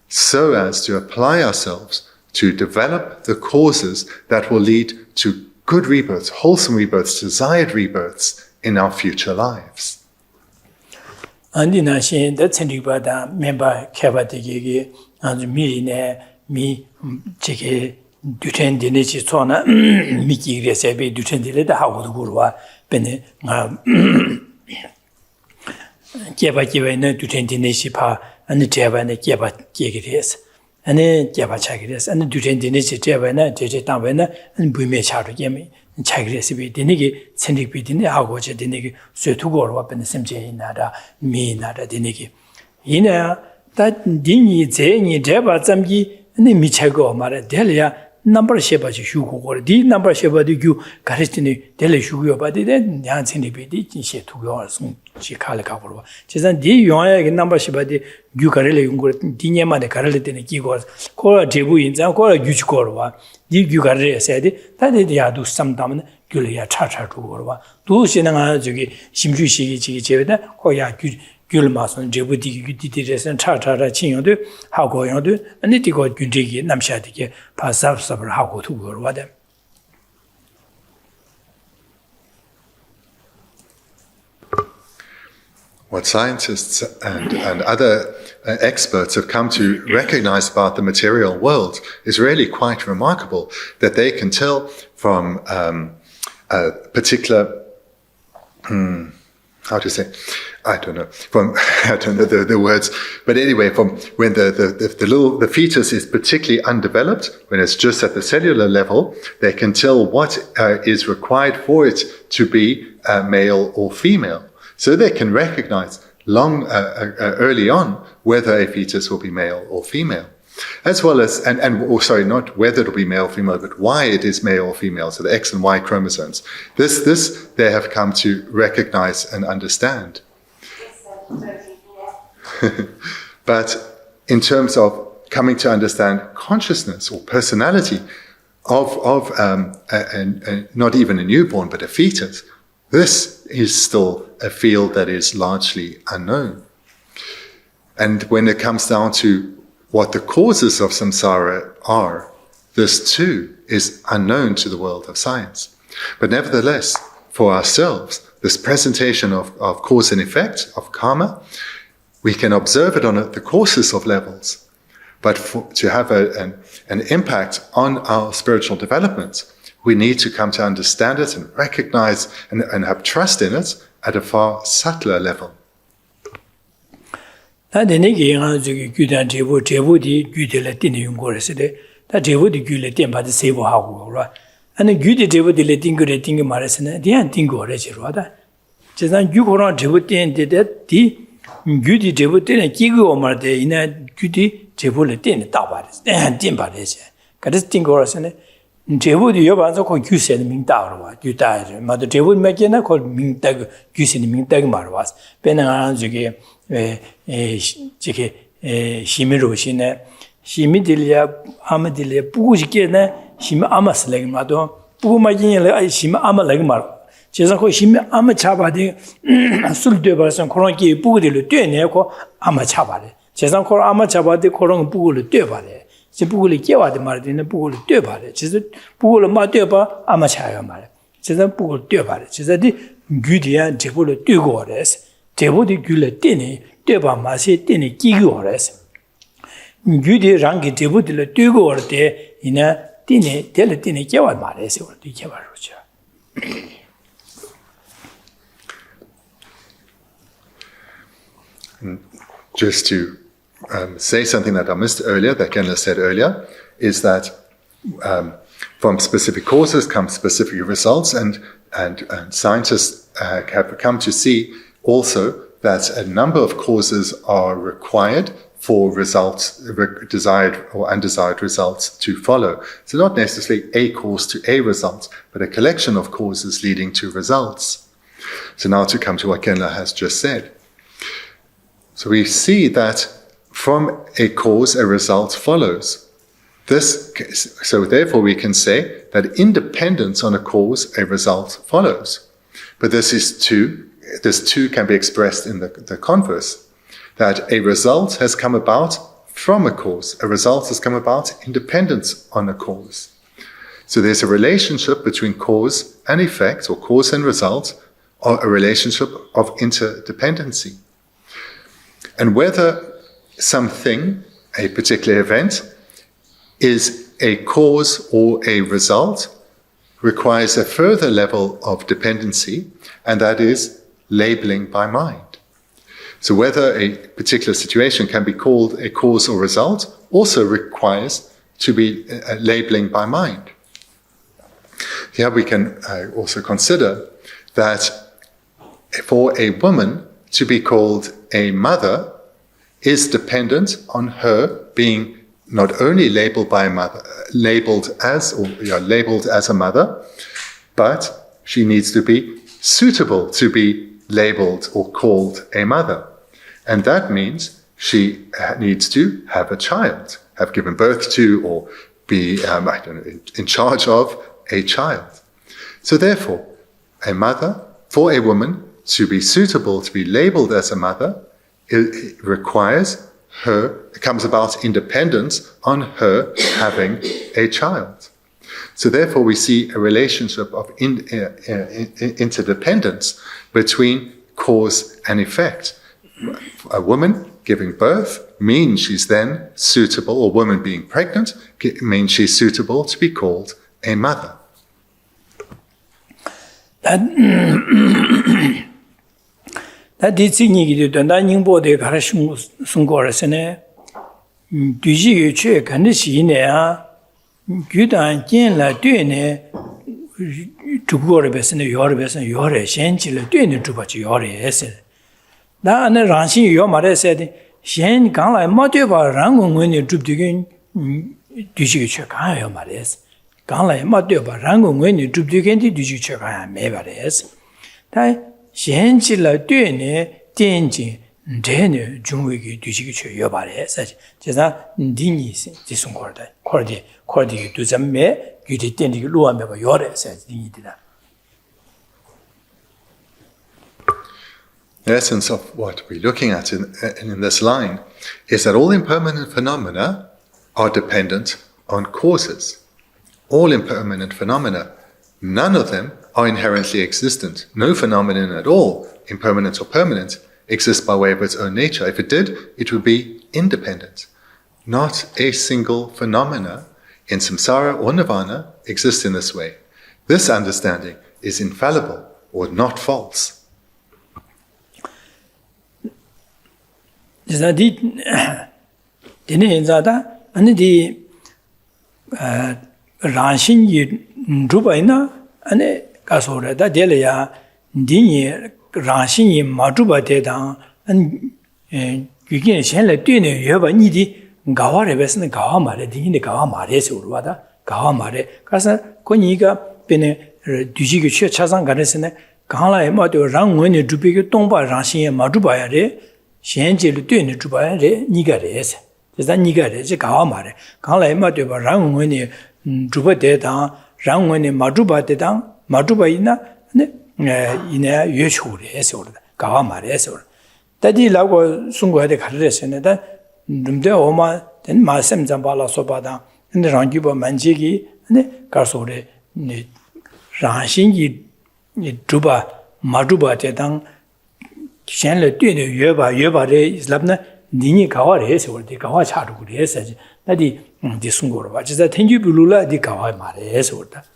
so as to apply ourselves to develop the causes that will lead to good rebirths, wholesome rebirths, desired rebirths in our future lives. 안디나 신데 천리바다 멤버 캐바데게 아주 미네 제게 두텐디네지 소나 미기레세베 두텐디레다 하고도 그러와 베네 Gyaba gyaba duten dine shipa, and jaba gyaba gigres, and gyaba chagres, and duten dine jabana, jetamana, and bume char yemi, and chagres be dinigi, sendic be dine, how watch a dinigi, so to go up in the same jay nada, me nada dinigi. Ina that dini zeni jaba zamgi, and the michago mara delia. Number sheba shugo or the number sheba the gu Karistini dele shugo but then Yansin di she 2 hours she call a couple. Chizan di young number sheba the gu carele dinema the carele in the gigos, call a jebu in some call a huge corva. Di gu carele said that they do some damn Gulia chacha to Gorva. Do Shinanga Jugi, Shimjushi Chiveda, Koya Gulmason, Jebuti, Gutitis, and Charter Chinode, how go on do, and it got Gundigi, Namshatiki, pass up supper, how go to Gorva. What scientists and other experts have come to recognize about the material world is really quite remarkable, that they can tell from a particular, how to say, I don't know the words, but anyway, from when the fetus is particularly undeveloped, when it's just at the cellular level, they can tell what is required for it to be male or female. So they can recognize early on whether a fetus will be male or female, as well as not whether it will be male or female, but why it is male or female. So the X and Y chromosomes. This they have come to recognize and understand. But in terms of coming to understand consciousness or personality of not even a newborn but a fetus, this is still a field that is largely unknown. And when it comes down to what the causes of samsara are, this too is unknown to the world of science. But nevertheless, for ourselves, this presentation of cause and effect, of karma, we can observe it on the coarsest of levels. But to have an impact on our spiritual development, we need to come to understand it and recognize and have trust in it at a far subtler level. And the Nigi Gudan Jebu di Gudela Dinium Goreside, that Jebu di Guletin by the Sabo Hawa, and the Gudi Jebu di Letingo de Tinga Marisana, the Antingo Regiroda. Chazan Gugora Jebutin did that, the Gudi Jebutin and Kigo Marte in a Gudi Jebuletin, Tabaris, and Timbaris. Caristingorasane. Jebu di Yobanzo called Gusen Ming Tawa, you died. Mother Jebu Magina called Ming Tag, Gusin Ming Tagmarwas, Penanzuki, Shimiru Shine, Shimidilia, Amadilia, Pugina, Shim Amas Legmado, Pumagina, Shim Amalegmar. Chesako Shim Amachabadi, Suldebas and Koronki, Pugil, Tuneco, Amachabadi. Chesanko Amachabadi, Koron Pugul, Tubale. C'est pour les qui ont des marines pour le deux balles. C'est pour le mateba amateur mal. C'est pour le deux balles. C'est-à-dire Gudian, c'est pour le deux gores. C'est pour le guilletine, deux bas massé, tene qui gores. Gudi rang qui c'est pour le deux gores, il a tene, tel tene qui a mal, c'est pour le qui a Just to say something that I missed earlier, that Kenla said earlier, is that from specific causes come specific results, and scientists have come to see also that a number of causes are required for results, desired or undesired results to follow. So not necessarily a cause to a result, but a collection of causes leading to results. So now to come to what Kenla has just said. So we see that from a cause, a result follows. So therefore we can say that independence on a cause, a result follows. But this too can be expressed in the converse, that a result has come about from a cause. A result has come about independence on a cause. So there's a relationship between cause and effect, or cause and result, or a relationship of interdependency. And whether something, a particular event, is a cause or a result requires a further level of dependency, and that is labeling by mind. So whether a particular situation can be called a cause or result also requires to be labeling by mind. Here we can also consider that for a woman to be called a mother is dependent on her being not only labeled by a mother, labeled as a mother, but she needs to be suitable to be labeled or called a mother. And that means she needs to have a child, have given birth to, or be in charge of a child. So therefore, a mother, for a woman to be suitable to be labeled as a mother, it comes about independence on her having a child. So therefore we see a relationship of interdependence between cause and effect. A woman giving birth means she's then suitable, or woman being pregnant means she's suitable to be called a mother. That did you do not nimbo de Karashung Sungorasene. Do you check and see nea? Good and Jen la Dune to go a best in the Yoribes and Yore, Shenchil, Dune to what Yore essay. Now, and the Ranchi Yomare said, Shen Gala Motiva Rangun when you droop again. Do you check Yomares? Gala Motiva Rangun when you droop again, do you check Mevares? Tai Shenchilla Dune, Tenji, Dene, Jungwiki, do you check Yobares? Just Dinis, this one cordi to the me, you did Luam of Yore, says Dinida. The essence of what we're looking at in this line is that all impermanent phenomena are dependent on causes. All impermanent phenomena, none of them are inherently existent. No phenomenon at all, impermanent or permanent, exists by way of its own nature. If it did, it would be independent. Not a single phenomena in samsara or nirvana exists in this way. This understanding is infallible or not false. Is that it? And the Ranshin Drubaina and a Casora, that Delia, Dini, Ranshin, Matuba Tedan, and you can send a dinner, you have a needy Gaware Vesna Gawamare, the Gawamare, Urwada, Gawamare, Casa, Koniga, Pene, Dujiga Chazan Garesene, Kala Mato Rang when you do big Tomba Ranshin, Matubayare. Shenjil doing to buy Nigares. Is that Nigares, Gawamare? Kala Matuba Rang when you Juba de down, Rang when you Maduba de down, Maduba in a Yeshuri, or Gawamare. That is Lago Sungo de Carres and that Dumde Oma, then Masem Zambala Sobada, and the Rangiba Manjigi, and the Carsore Ranshingi Juba, Maduba de down. Shen le doing Yoba is Labna, Dini Kawa is or the Kawa Chadu is that the Sungur, which is that Tenju Bulula, the Kawa Mares or that.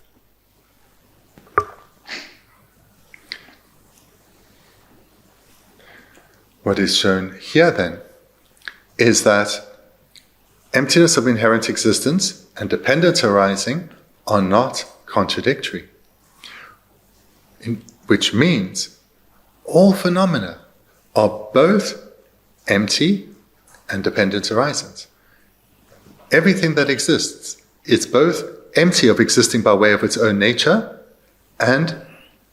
What is shown here then is that emptiness of inherent existence and dependence arising are not contradictory, which means all phenomena are both empty and dependent arisings. Everything that exists is both empty of existing by way of its own nature and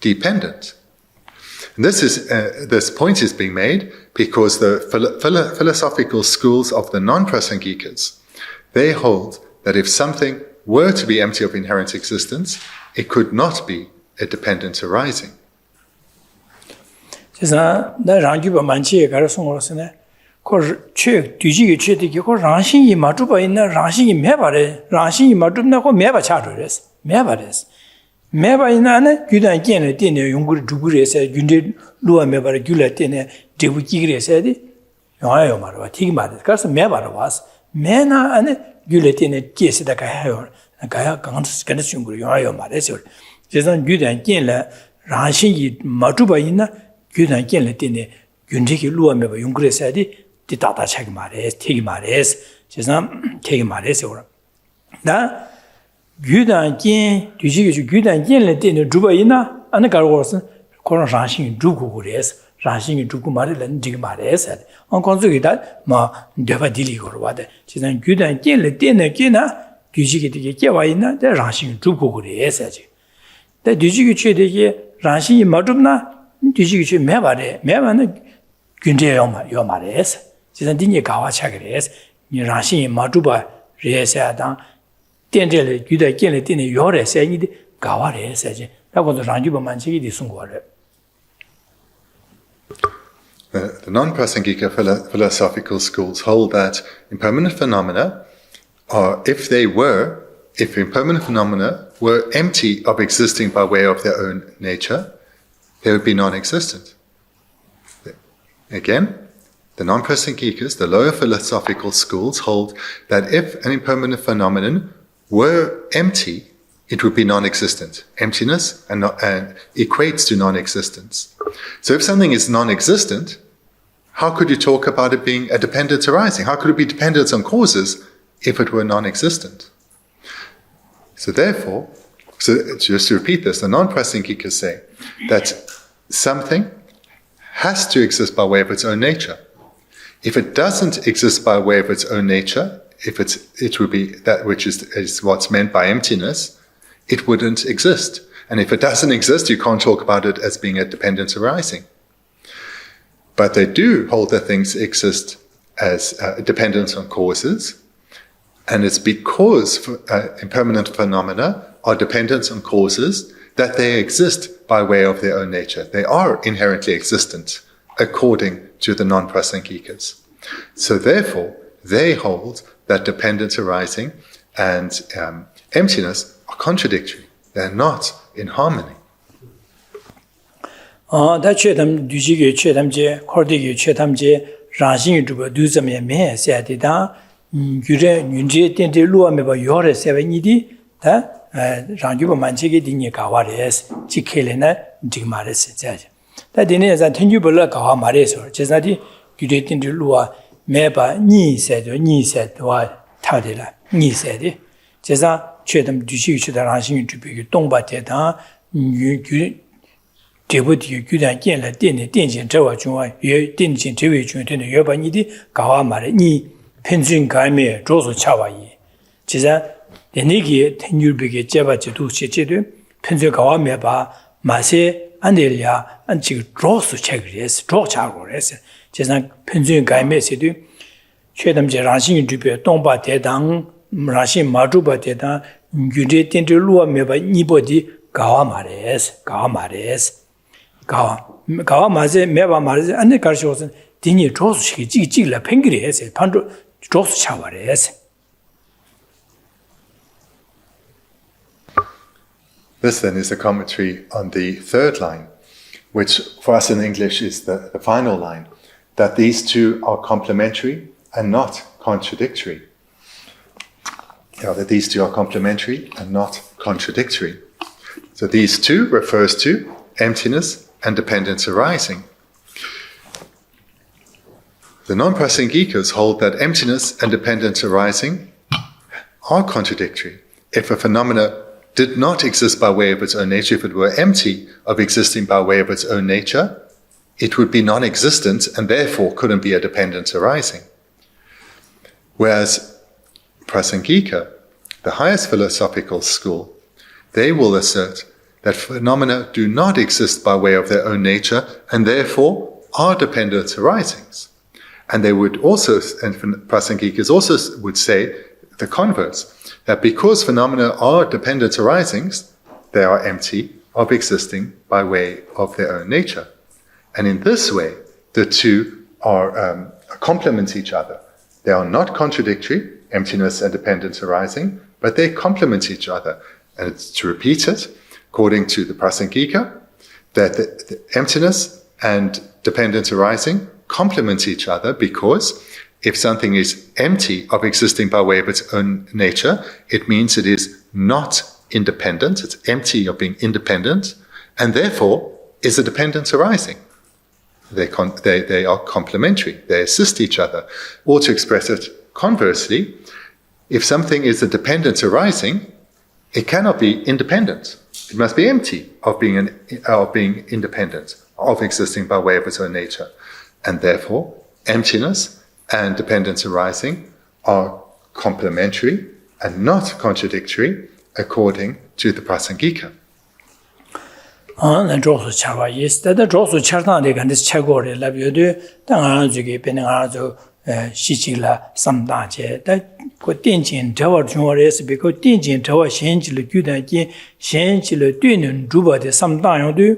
dependent. And this point is being made because the philosophical schools of the non-Prasangikas, they hold that if something were to be empty of inherent existence, it could not be a dependent arising. The Rangiba Manchi Garasongosene, Chök, Duji Chitiki, Ranshi Matuba in the Ranshi Mevare, Ranshi Matuna, Meva Charters, Mevares. Meva in Anna, Gudan Gen, dinner, Yungur Dugure said, you did Lua Meva Gulatine, Dewikigre said it. Yoyomar, Tigma, because Meva was, Mena and Gulatine, Kiss the Kahayor, and Kaya Gans Gansungur, Yoyomar, Esor. Jason Gudan Gen, Ranshi Matuba in gyudan genle tene gyundiki luwa meba yungre sayadi di tata chagi mares, tegi mares, chesam tegi mares ora. Da gyudan gen, dujiga gyudan genle tene druba ina, ane gargorsan, koran rangshin drugu gures, rangshin drugu mare lan jigi mares sayadi. An konsuki da ma deba dili gorwada. Chesam gyudan genle tene gena, dujiga dige gewa ina, da rangshin drugu gures sayadi. Da dujiga chedege rangshin madrubna, 뒤지기 좀 매발에 매만은 군대 요 말에서 지금 dinge 가와 차그래서 니 라신이 마주바 레세다 텐젤 규대 견레 되는 요래서 니 가와래서지 라고도 란주바만 지기디 순고래. The non-Prasangika philosophical schools hold that impermanent phenomena are, if impermanent phenomena were empty of existing by way of their own nature, they would be non-existent. Again, the non-Prasangikas, the lower philosophical schools, hold that if an impermanent phenomenon were empty, it would be non-existent. Emptiness and equates to non-existence. So if something is non-existent, how could you talk about it being a dependence arising? How could it be dependent on causes if it were non-existent? So therefore, just to repeat this, the non-Prasangikas say that something has to exist by way of its own nature. If it doesn't exist by way of its own nature, it would be that which is what's meant by emptiness, it wouldn't exist. And if it doesn't exist, you can't talk about it as being a dependence arising. But they do hold that things exist as dependence on causes, and it's because impermanent phenomena are dependent on causes that they exist by way of their own nature. They are inherently existent, according to the non-Prasangikas. So therefore, they hold that dependence arising and emptiness are contradictory. They're not in harmony. Da chedam dujige chedamje, kordige chedamje, rangshin druba duzame me sayadida, gyure nyunje tente luwa meba yore sevenidi, da rangjuba manchege dinye kawares, chikelena digmares sayaj. Da dine za tenjubala kawa mares or, chesnadi gyure tente luwa meba ni sayadwa tadila, ni sayadi. Chesa chedam dujige chedam rangshin drubi dongba teta, Debut Gudan Gen la Denjin Jawa Junwa, Denjin Jawa Jun, Yobanidi, Gawa Mare, Ni, Penzin Game, Josu Chawayi. Chiza, the Nigi, Tenubigi, Java Jedu, Chedu, Penzu Gawa Meba, Mase, Andelia, and Chig Josu Chagres, Draw Chagores, Chizan Penzin Game Sedu, Chedam Ranshin Dupe, Tomba Tedang, Rashin Majuba Tedang, Gude Tendu Lua Meba, Nibodi, Gawa Mares. Gawa maze meba maze ane karshosen dinye josu shiki jigla pengiri ese pandu josu chaware ese. This then is a commentary on the third line, which for us in English is the final line, that these two are complementary and not contradictory. That these two are complementary and not contradictory. So these two refers to emptiness and dependence arising. The non-Prasangikas hold that emptiness and dependence arising are contradictory. If a phenomena did not exist by way of its own nature, if it were empty of existing by way of its own nature, it would be non-existent and therefore couldn't be a dependence arising. Whereas Prasangika, the highest philosophical school, they will assert that phenomena do not exist by way of their own nature and therefore are dependent arisings. And they would also, and Prasangikas also would say the converse, that because phenomena are dependent arisings, they are empty of existing by way of their own nature. And in this way, the two are complement each other. They are not contradictory, emptiness and dependence arising, but they complement each other. And to repeat it, according to the Prasangika, that the emptiness and dependence arising complement each other because if something is empty of existing by way of its own nature, it means it is not independent, it's empty of being independent, and therefore is a dependence arising. They are complementary. They assist each other. Or to express it conversely, if something is a dependence arising, it cannot be independent. It must be empty of being independent, of existing by way of its own nature. And therefore, emptiness and dependence arising are complementary and not contradictory according to the Prasangika. 조수 차와 예스다 조수 차단에 간데스 차고를 라비오드 당한 저기 베능아저 시치라 삼다제 다그 딘진 저와 중월에서 비고 딘진 저와 현실을 규단기 현실을 뛰는 주바의 삼다용도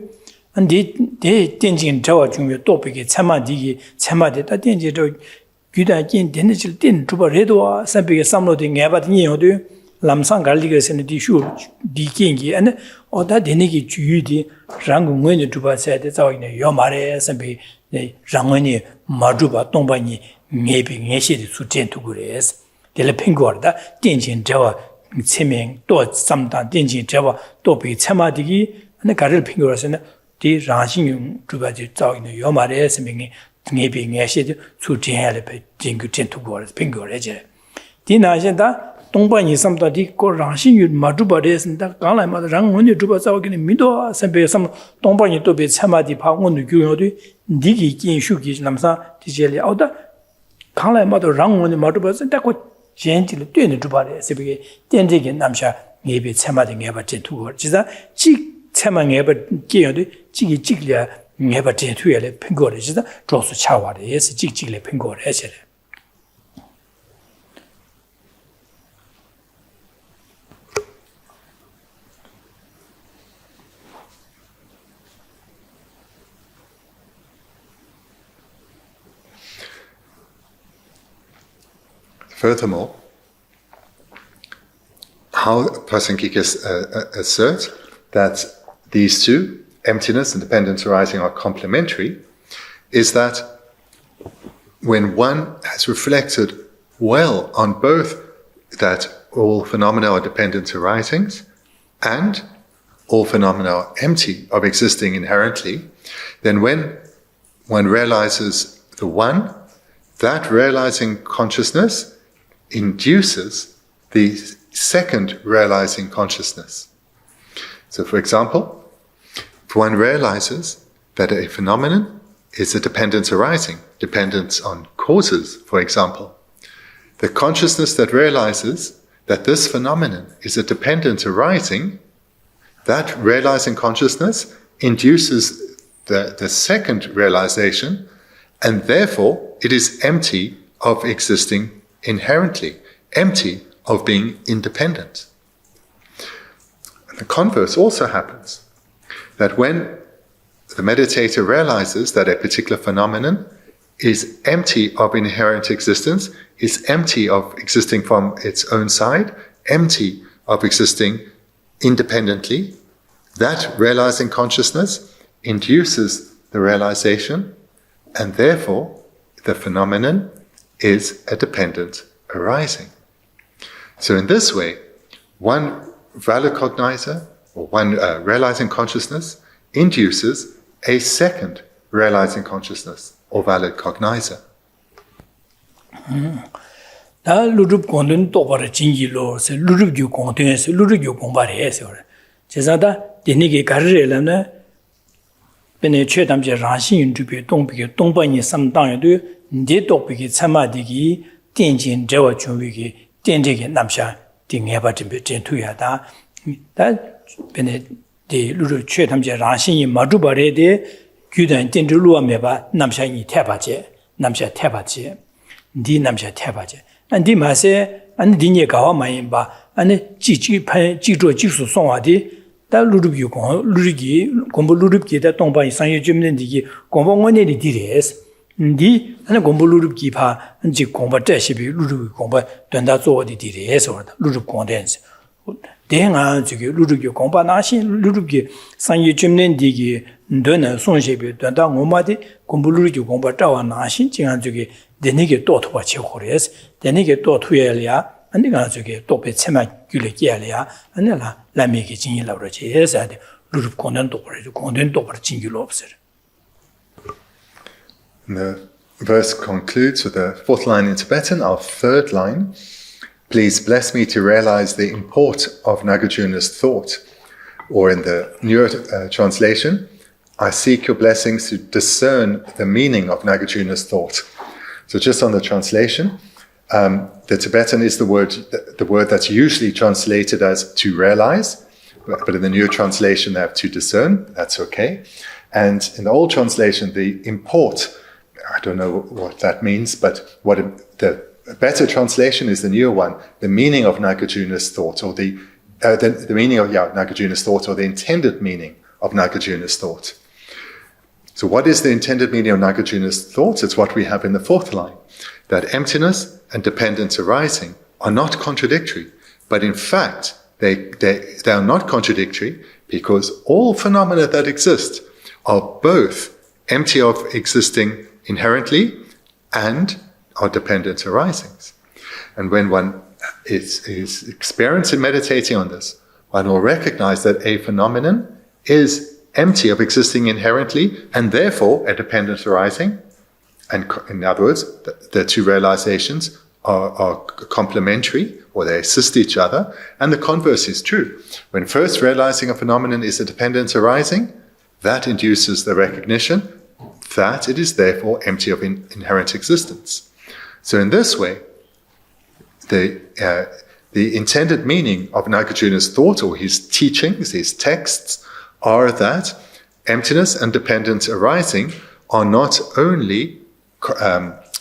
안디 대 딘진 저와 중에 또 비게 참마디기 참마데다 딘진 저 규단기 딘질 딘 주바레도 삼비게 삼로디 녀바디니요도 Lobsang Garligasen di shu di kingi and oda denigi juudi rangun juba said it's all in Yomare Sambi Rangoni Majuba Tombani maybe Neshi Sutin to Gures. De la Pingorda, Dinjin Java, Simming, Dot, Samtan, Dinjin Java, Topi, Samadigi, and the Garil Pingors and the Ransing Juba in Yomare Simming, maybe Neshi Sutin Helipe, Jingu to Gores, Pingor. Dina agenda. 동반이 삼다디 고 랑신유 마주바레스다 강라마 랑원이 주바자오기니 미도 선배 삼 동반이 또베 참마디 파원의 교요도 니기 긴슈기 남사 디젤이 오다 강라마도 랑원이 마주바스다 고 젠지를 뛰는 주바레스 비게 덴제게 남샤 예베 참마디 예바제 투고 지자 지 참마 예바 끼요도 지기 찍려 예바제 투엘에 핑거를 지자 조수 차와레 예스 찍찍레 핑거를 해셔래 Furthermore, how Prasangikas assert that these two, emptiness and dependence arising, are complementary, is that when one has reflected well on both that all phenomena are dependent arisings and all phenomena are empty of existing inherently, then when one realizes the one, that realizing consciousness induces the second realizing consciousness. So, for example, if one realizes that a phenomenon is a dependence arising, dependence on causes, for example, the consciousness that realizes that this phenomenon is a dependence arising, that realizing consciousness induces the second realization, and therefore it is empty of existing inherently, empty of being independent. And the converse also happens, that when the meditator realizes that a particular phenomenon is empty of inherent existence, is empty of existing from its own side, empty of existing independently, that realizing consciousness induces the realization, and therefore the phenomenon is a dependent arising. So in this way, one valid cognizer, or one realizing consciousness, induces a second realizing consciousness, or valid cognizer. 다 루룹 공든 똑바로 진기로 세 루룹 주 공든에서 루룹 주 공부를 해서 제자다 되니게 가르려면 베네 최담제 라신 주비 동비게 동반이 삼당에도 네 독비게 참마디기 딘진 저와 준비기 딘제게 남샤 딩해바 준비 전투야다 다 베네 디 루루 최담제 라신이 마주바레데 규단 딘르루와 메바 남샤이 태바제 남샤 태바제 디 남샤 태바제 안디 마세 안 디니에 가와 마인바 안에 지지 판 지조 지수 송와디 다 루루비 공 루르기 공부 루르기다 동바 이상의 주민들이 공부원들이 디레스 디 안에 공부 루르기 파 안지 공부 대시비 루르기 공부 된다做的 디레스 루르 공dense 대행아 저기 루르기 공부 나신 루르기 상의 주민들이 되는 손시비 된다 오마디 공부 루르기 공부 자와 나신 지간 저기 되니게 또 도와 제고레스 되니게 또 투엘이야 안니가 저기 또배 체마 규례기야야 안내라 라미기 진이라고 그러지 해서야 루룹 공연도 그래 공연도 그래 진규로 없어요. And the verse concludes with the fourth line in Tibetan, our third line. Please bless me to realize the import of Nagarjuna's thought. Or in the newer translation, I seek your blessings to discern the meaning of Nagarjuna's thought. So just on the translation, the Tibetan is the word that's usually translated as to realize, but in the newer translation they have to discern. That's okay. And in the old translation, the import, I don't know what that means, but the better translation is the newer one, the meaning of Nagarjuna's thought, or the meaning of Nagarjuna's thought, or the intended meaning of Nagarjuna's thought. So what is the intended meaning of Nagarjuna's thoughts? It's what we have in the fourth line, that emptiness and dependence arising are not contradictory, but in fact, they are not contradictory because all phenomena that exist are both empty of existing inherently and are dependent arisings. And when one is experiencing meditating on this, one will recognize that a phenomenon is empty of existing inherently and therefore a dependent arising. And in other words, the two realizations are complementary, or they assist each other, and the converse is true. When first realizing a phenomenon is a dependent arising, that induces the recognition that it is therefore empty of inherent existence. So in this way, the intended meaning of Nagarjuna's thought, or his teachings, his texts, are that emptiness and dependence arising are not only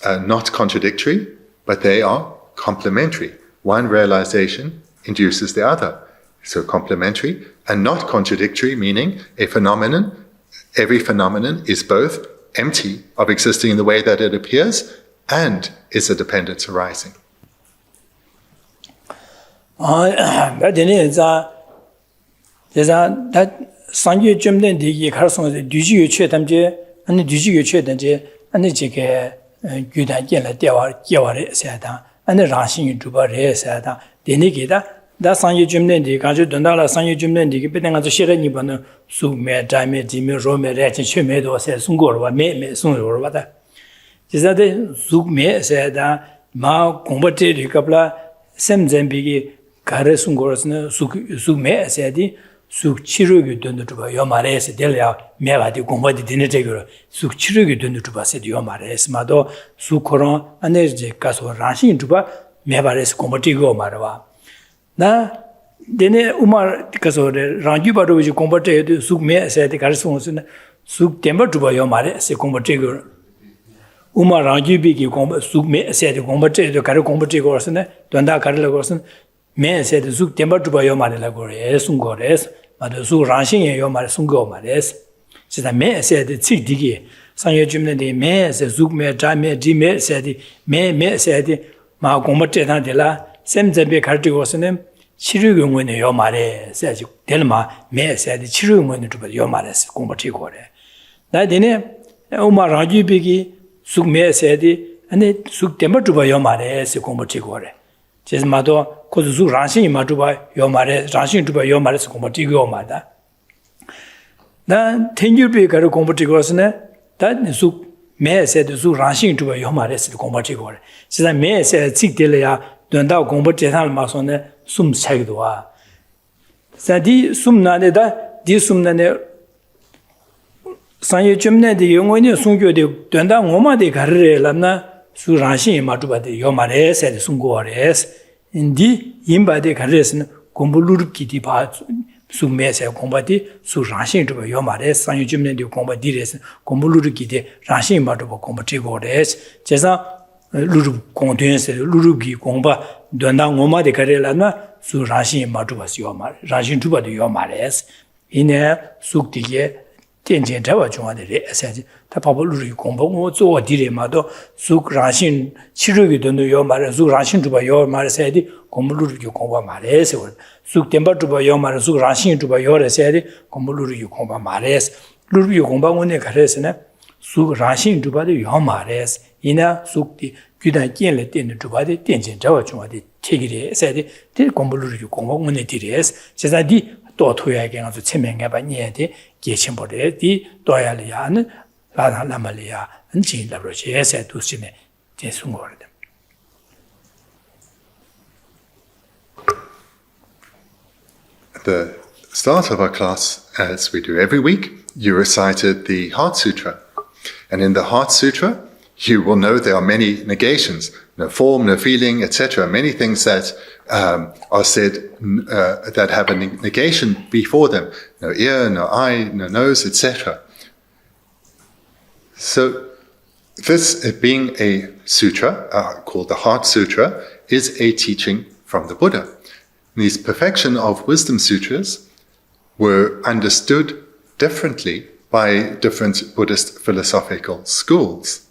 not contradictory, but they are complementary. One realization induces the other. So complementary and not contradictory, meaning every phenomenon is both empty of existing in the way that it appears and is a dependence arising. Sangye Jumden Digi Carson, Duji Chetamje, and the Duji Chetamje, and the Jike Gudan Gela Dewa Sada, and the Rashing Juba Re Sada, the Nikita, that Sangye Jumden Digi, Dondala Sangye Jumden Digi, but then at the Shiranibano, Sume, Dime, Jimmy, Rome, Rachin, Chemedo, says Sungor, me, soon or what. Is that the Sume said Ma Combate, Capla, Semzembigi, Kare Sungors, Sume, said Suk Chirugu Dunduba, Yomares, Delia, Mera di Gomba di Dinetegro, Suk Chirugu Dunduba said Yomares, Mado, Sukoron, and there's the Caso Ranshin Juba, Mevares Combatigo Marava. Na Dene Umar, because of the Ranjuba, which you combated, Suk Me said the Carson, Suk Temper Juba Yomares, a Combatigo. Umar Ranjubi, Suk Me said the combated, the Caro Combatigo, Donda Carla Men said the Suk Temper Juba Yomarela Gores, Sungores. But the Su Ransing Yomar Sungo Mares. Said the man said the Tig Digi. Sanya Jimna de Man said Zuk me, Jame, Jime said the me said Ma Gombatena de la, Semzabe Cartigosinem, Chirugun when Yomare, says Delma, me said the Chirugun when to Yomares, Gombatigore. That dinner, Omar Raju Bigi, Suk me said and it Suk Temper to Yomares, Gombatigore. Says Mado. Because Zu Ransing Matuba, Yomare, Ransing to Yomares Combatigo Mada. Then 10 years ago, Combatigosne, that Zu May said Zu Ransing to Yomares Combatigore. Says I may say Zigdelia, Dunda Combatetan Masone, Sum Sagdua. Sadi Sumna, di Sumnane Sanya Jumne, the young one, Sungo, the Dunda Woma de Carre Lamna, Zu Ransing Matuba, the Yomares, said Sungores. Indi Yimba de Carreson, Gombulu Kitty Parts, Sumese, Combati, Su Ransing to Yomares, San Jimne de Combadires, Gombulu Kitty, Ransing Matuba Combatigores, Chesa, Luru Contuence, Lurugi, Comba, Dona Woma de Carrelana, Su Ransing Matubas Yomar, Ransing Tuba de Yomares, in a Sukti, Tenjin Tower, said, Tapabulu Combo, so dire Mado, Suk Ransing, Chirugi Dundu Yomar, Su Ransing Tuba Yomar said, Combulu Comba Mares, Suk Temper Tuba Yomar, Su Ransing Tuba Yore said, Combulu Comba Mares, Luru Comba One Carresena, Suk Ransing Tuba de Yomares, Ina Sukti, Gudan Kienlet in the Tuba de Tenjin Tower, take it, said, Till Combulu Comba One Tires, says I did. Toya again of the Timing Abaniete, Geshimbo, the Doyalian, 라다 라말이야 안진라로 제세 두시네 제송거든. At the start of our class, as we do every week, you recited the Heart Sutra. And in the Heart Sutra, you will know there are many negations, no form, no feeling, etc. Many things that are said that have a negation before them. No ear, no eye, no nose, etc. So this, being a sutra, called the Heart Sutra, is a teaching from the Buddha. These perfection of wisdom sutras were understood differently by different Buddhist philosophical schools.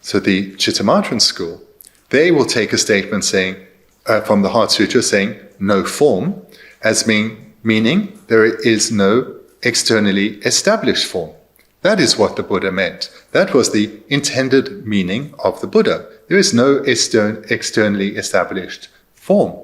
So the Chittamatra school, they will take a statement saying, from the Heart Sutra saying, no form, as meaning there is no externally established form. That is what the Buddha meant. That was the intended meaning of the Buddha. There is no externally established form.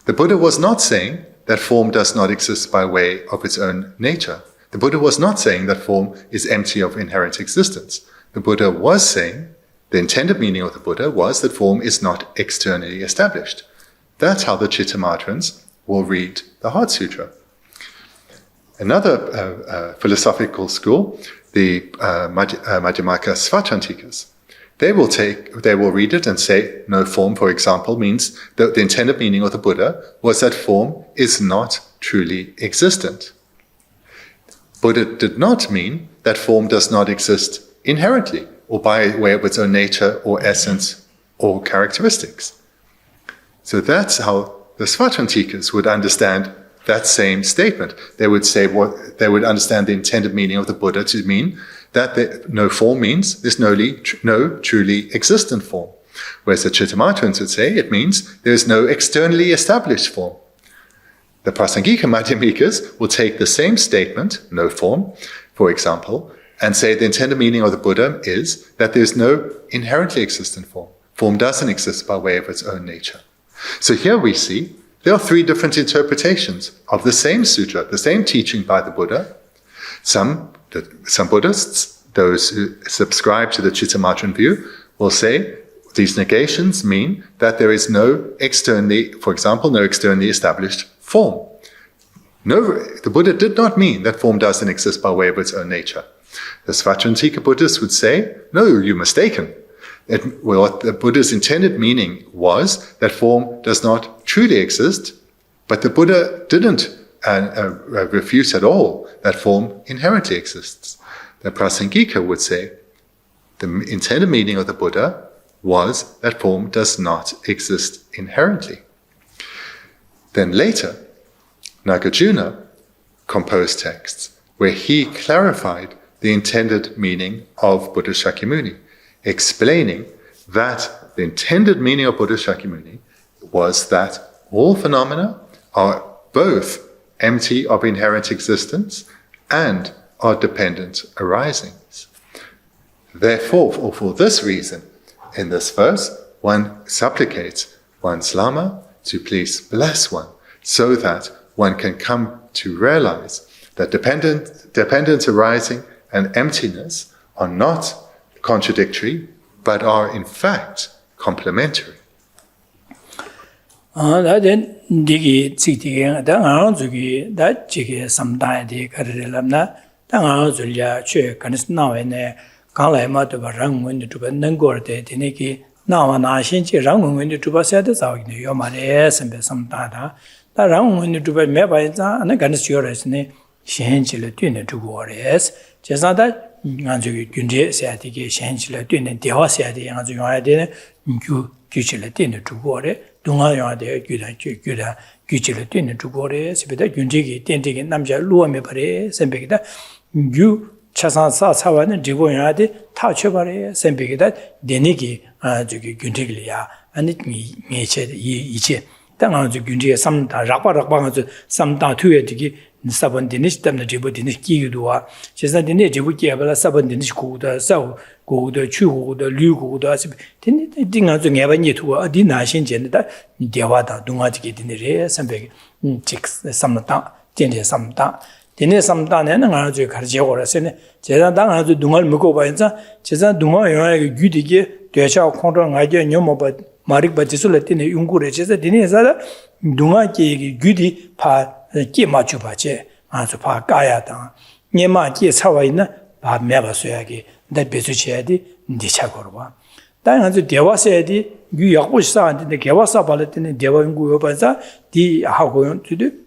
The Buddha was not saying that form does not exist by way of its own nature. The Buddha was not saying that form is empty of inherent existence. The Buddha was saying, the intended meaning of the Buddha was that form is not externally established. That's how the Chittamatrans will read the Heart Sutra. Another philosophical school, the Madhyamaka Svachantikas, they will read it and say, no form, for example, means that the intended meaning of the Buddha was that form is not truly existent. Buddha did not mean that form does not exist inherently, or by way of its own nature, or essence, or characteristics. So that's how the Svachantikas would understand that same statement. They would they would understand the intended meaning of the Buddha to mean that no form means there's no truly existent form. Whereas the Chittamatrans would say it means there is no externally established form. The Prasangika Madhyamikas will take the same statement, no form, for example, and say the intended meaning of the Buddha is that there's no inherently existent form. Form doesn't exist by way of its own nature. So here we see there are three different interpretations of the same sutra, the same teaching by the Buddha. Some Buddhists, those who subscribe to the Chittamatran view, will say these negations mean that there is no externally established form. No, the Buddha did not mean that form doesn't exist by way of its own nature. The Svachantika Buddhists would say, no, you're mistaken. What the Buddha's intended meaning was that form does not truly exist, but the Buddha didn't refute at all that form inherently exists. The Prasangika would say the intended meaning of the Buddha was that form does not exist inherently. Then later, Nagarjuna composed texts where he clarified the intended meaning of Buddha Shakyamuni, explaining that the intended meaning of Buddha Shakyamuni was that all phenomena are both empty of inherent existence and are dependent arisings. Therefore, or for this reason, in this verse, one supplicates one's Lama to please bless one, so that one can come to realize that dependent arising and emptiness are not contradictory, but are in fact complementary. Digi Tsitigan, Dang Zugi, that Jiggy sometime the Karilamna, Dang Zulia, Che, Canis now in a Kalama to Rang when the Tuban Nangor, Tiniki, now an Ashinchi Rang when the Tuba said the Zag, Yomanes and some data, that Rang when the Tuba Meba and a Ganis ne Shenchilla Tuna to Warriors, just not that. Gunje said the Shenchilla Tuna, the horse at the Anzuadina, Guchilla Tuna to Warrior. Dunga de Guda Guchilla to Gores, with the Gunjigi, Tinting Namja, Luame Pare, Sembigda, Gu Chasan Sawan and Jigoyade, Tachevare, Sembigda, Denigi, Guntiglia, and it me said each. Tang to Gunji, some Rapa, some Tatu, Saban Dinish, the Jibu Dinish Kidua, she's not in the Jibuki, but a Saban Dinish Kuda, so go the Chu, the Lugu, the Dinga to never need to a dinner, Shinjan, Diawata, do not get in the rear, some big chicks, some Tinja, some Dine samtane nga ju karje gora sene 제가 당 아주 동을 먹고 봐야자 제가 동을 영화에 규디게 되셔 컨트롤 가게 녀모 봐 마릭 바지술에 티네 용구래 제가 디네서 동아게 규디 파 끼마주 봐제 아주 파 까야다 녀마게 차와 있나 바 매봐서야게 내 배수치야디 니차거로 봐 당연히 대화세야디 유약고시사한테 개화사 발했더니 대화 연구해 봐자 디 하고요 주디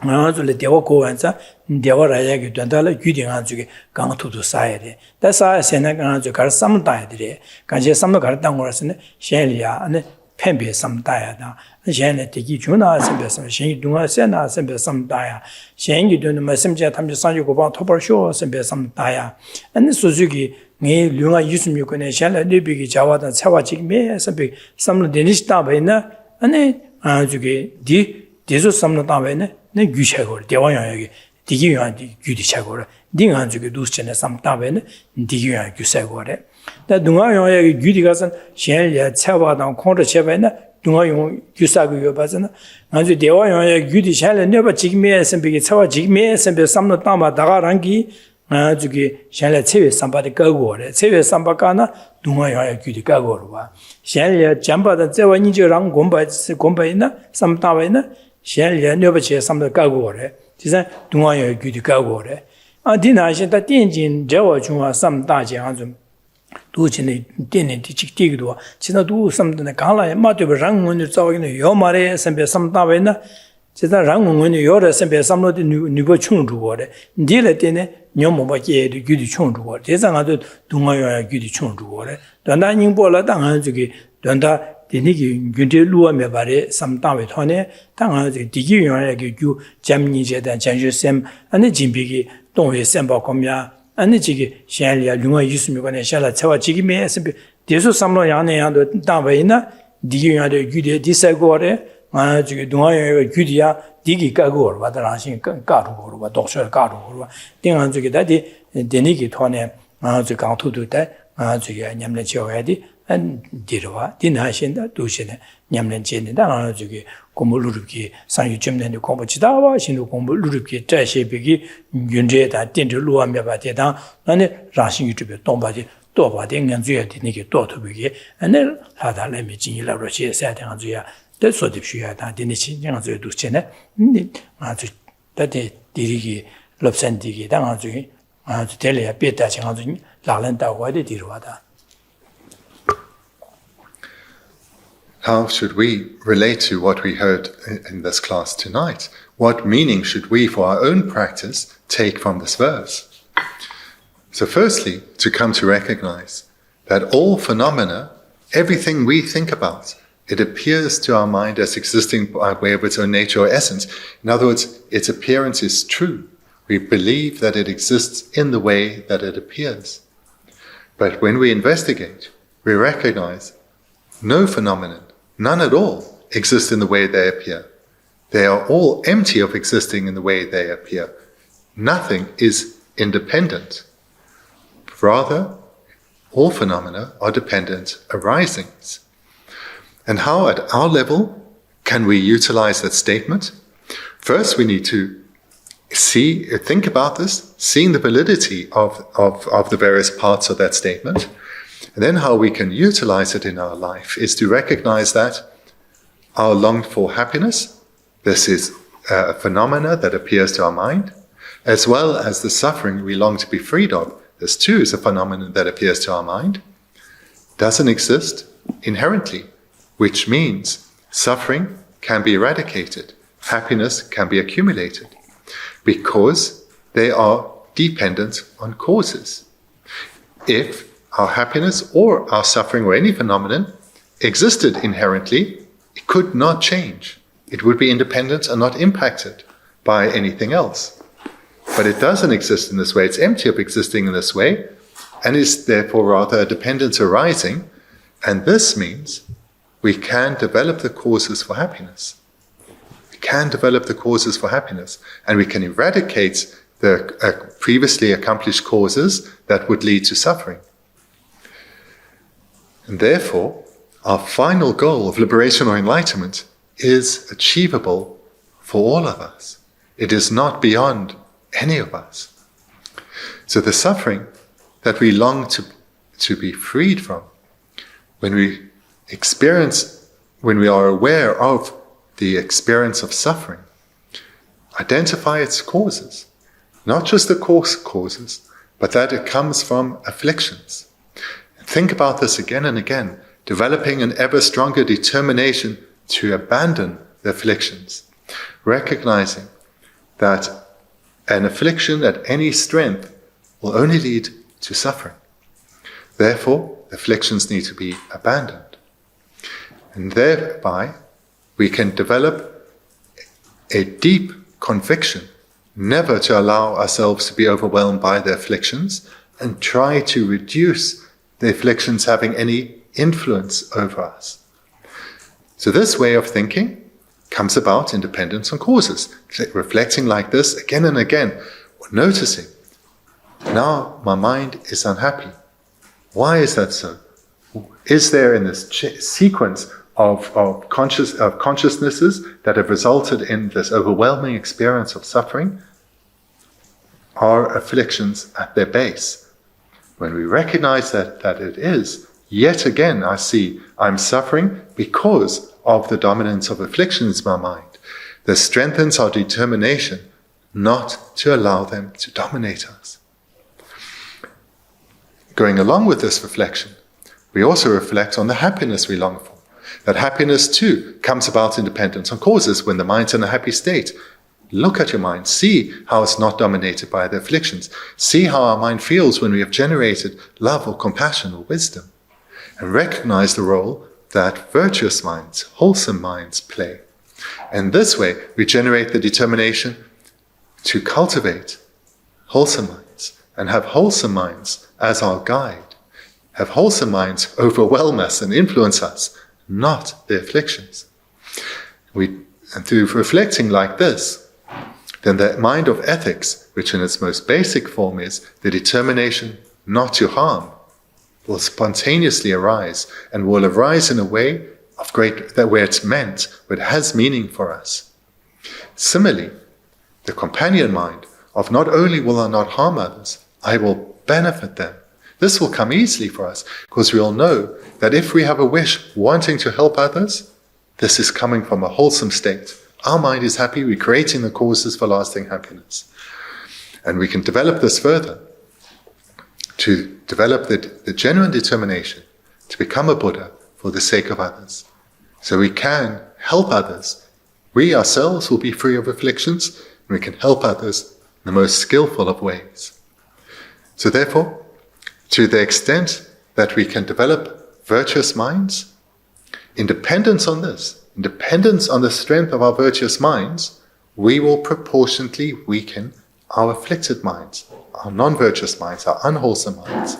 아주래 대화 고한자 대화 라야게 된다라 규딩한 주게 강토도 사야돼 다사 세나 강아주 갈 삼다야들이 간제 삼도 갈당 거라서네 셴리아 안에 펜베 삼다야다 셴네 되기 주나 선배서 셴이 동아 세나 선배 삼다야 셴이 되는 말씀제 탐지 상주고 봐 토벌쇼 선배 삼다야 안에 소주기 네 류가 26권에 셴라 네비기 자와다 차와직 매 선배 삼로 데니스타 베나 안에 아주게 디 대소 삼로 다베네 네 규샤고 대화양이 디기양 규디차고 딩한 주게 두스체네 삼다베네 디기양 규사고래 다 동아양이 규디가선 셴리아 차바당 콘르 쳬베네 동아양 규사고 요바잖아 아주 대화양이 규디 셴레 네바 직메 선비기 차와 직메 선비 삼로 다마 다가랑기 아주게 셴레 체베 삼바데 가고래 체베 삼바카나 동아양이 규디 가고로와 셴리아 잠바다 제와니저랑 곰바이나 삼다베나 셴리아 녀버체 삼도 가고래 지사 동아여 규디 가고래 아 디나신다 딘진 저와 중화 삼다제 한좀 두진의 딘네 디직디기도 지나 두 삼드네 강라에 마도버 랑문을 자와기는 요마레 선배 삼다베나 지사 랑문을 요래 선배 삼로디 누버 충주고래 딜레 때네 녀모바게 규디 충주고 대상아도 동아여 규디 충주고래 단단잉보라 당한 저기 단다 디니기 균제 루어메 바레 삼다웨 토네 당하지 디기 용하게 규 잠니제단 장주셈 아니 진비기 동회 셈바 kom야 아니 지기 셴리아 류가 유스미관에 샤라 차와 지기메 셈비 대수 삼로 양내양도 다베이나 디기 용하게 규데 디사고레 아 지기 동아의 규디야 디기 까고 와다라신 까루고 와 독서 까루고 띵한 저기 다디 디니기 토네 아 저 강토도 때아 저기 냠내 지어야디 안 디르와 디나신다 도시네 냠렌제네 당하는 저기 공부루르기 상유점내에 공부지다와 신도 공부루르기 자세비기 윤제다 딘르루하며 바대다 나네 라신 유튜브 동바지 또바데 연주에 되니게 또토비기 안에 하달레미 진이라로 시에서야 주야 대소듭시야 다 디니치 양주에 도시네 아주 다데 디리기 럽산디기 당하주 아주 델레야 베다 장하주 라렌다고에 디르와다 How should we relate to what we heard in this class tonight? What meaning should we, for our own practice, take from this verse? So firstly, to come to recognize that all phenomena, everything we think about, it appears to our mind as existing by way of its own nature or essence. In other words, its appearance is true. We believe that it exists in the way that it appears. But when we investigate, we recognize no phenomenon, none at all, exist in the way they appear. They are all empty of existing in the way they appear. Nothing is independent. Rather, all phenomena are dependent arisings. And how, at our level, can we utilize that statement? First, we need to think about this, seeing the validity of the various parts of that statement. And then how we can utilize it in our life is to recognize that our longed for happiness, this is a phenomena that appears to our mind, as well as the suffering we long to be freed of, this too is a phenomenon that appears to our mind, doesn't exist inherently, which means suffering can be eradicated, happiness can be accumulated, because they are dependent on causes. If our happiness or our suffering or any phenomenon existed inherently, it could not change. It would be independent and not impacted by anything else. But it doesn't exist in this way. It's empty of existing in this way and is therefore rather a dependence arising. And this means we can develop the causes for happiness. We can develop the causes for happiness and we can eradicate the previously accomplished causes that would lead to suffering. And therefore, our final goal of liberation or enlightenment is achievable for all of us. It is not beyond any of us. So the suffering that we long to be freed from, when we are aware of the experience of suffering, identify its causes, not just the causes, but that it comes from afflictions. Think about this again and again, developing an ever stronger determination to abandon the afflictions, recognizing that an affliction at any strength will only lead to suffering. Therefore, afflictions need to be abandoned. And thereby, we can develop a deep conviction never to allow ourselves to be overwhelmed by the afflictions and try to reduce the afflictions having any influence over us. So this way of thinking comes about in dependence on causes. Reflecting like this again and again, noticing, now my mind is unhappy. Why is that so? Is there in this sequence of consciousnesses that have resulted in this overwhelming experience of suffering, are afflictions at their base? When we recognize that it is, yet again I see I'm suffering because of the dominance of afflictions in my mind. This strengthens our determination not to allow them to dominate us. Going along with this reflection, we also reflect on the happiness we long for. That happiness too comes about in dependence on causes. When the mind's in a happy state, look at your mind, see how it's not dominated by the afflictions. See how our mind feels when we have generated love or compassion or wisdom. And recognize the role that virtuous minds, wholesome minds play. And this way, we generate the determination to cultivate wholesome minds and have wholesome minds as our guide. Have wholesome minds overwhelm us and influence us, not the afflictions. And through reflecting like this, then the mind of ethics, which in its most basic form is the determination not to harm, will spontaneously arise, and will arise in a way of where it's meant, where it has meaning for us. Similarly, the companion mind of not only will I not harm others, I will benefit them. This will come easily for us, because we all know that if we have a wish wanting to help others, this is coming from a wholesome state. Our mind is happy, we're creating the causes for lasting happiness. And we can develop this further, to develop the genuine determination to become a Buddha for the sake of others. So we can help others. We ourselves will be free of afflictions, and we can help others in the most skillful of ways. So therefore, to the extent that we can develop virtuous minds, in dependence on this, in dependence on the strength of our virtuous minds, we will proportionately weaken our afflicted minds, our non-virtuous minds, our unwholesome minds.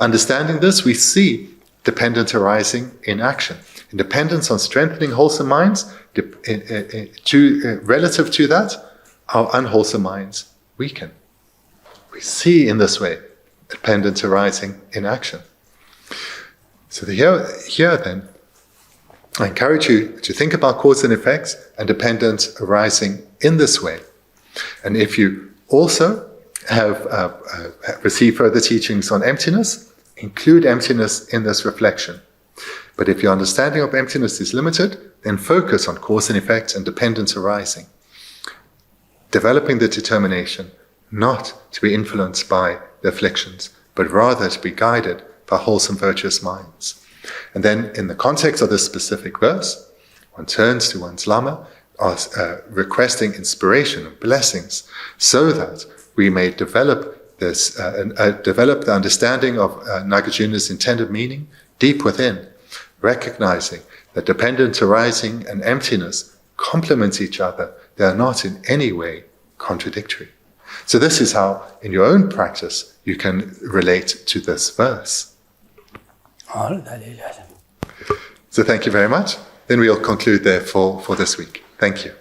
Understanding this, we see dependence arising in action. In dependence on strengthening wholesome minds, relative to that, our unwholesome minds weaken. We see in this way dependence arising in action. So here then, I encourage you to think about cause and effects and dependence arising in this way. And if you also have received further teachings on emptiness, include emptiness in this reflection. But if your understanding of emptiness is limited, then focus on cause and effect and dependence arising. Developing the determination not to be influenced by the afflictions, but rather to be guided by wholesome virtuous minds. And then in the context of this specific verse, one turns to one's Lama, requesting inspiration and blessings, so that we may develop the understanding of Nagarjuna's intended meaning deep within, recognizing that dependence arising and emptiness complement each other. They are not in any way contradictory. So this is how, in your own practice, you can relate to this verse. So thank you very much. Then we'll conclude there for this week. Thank you.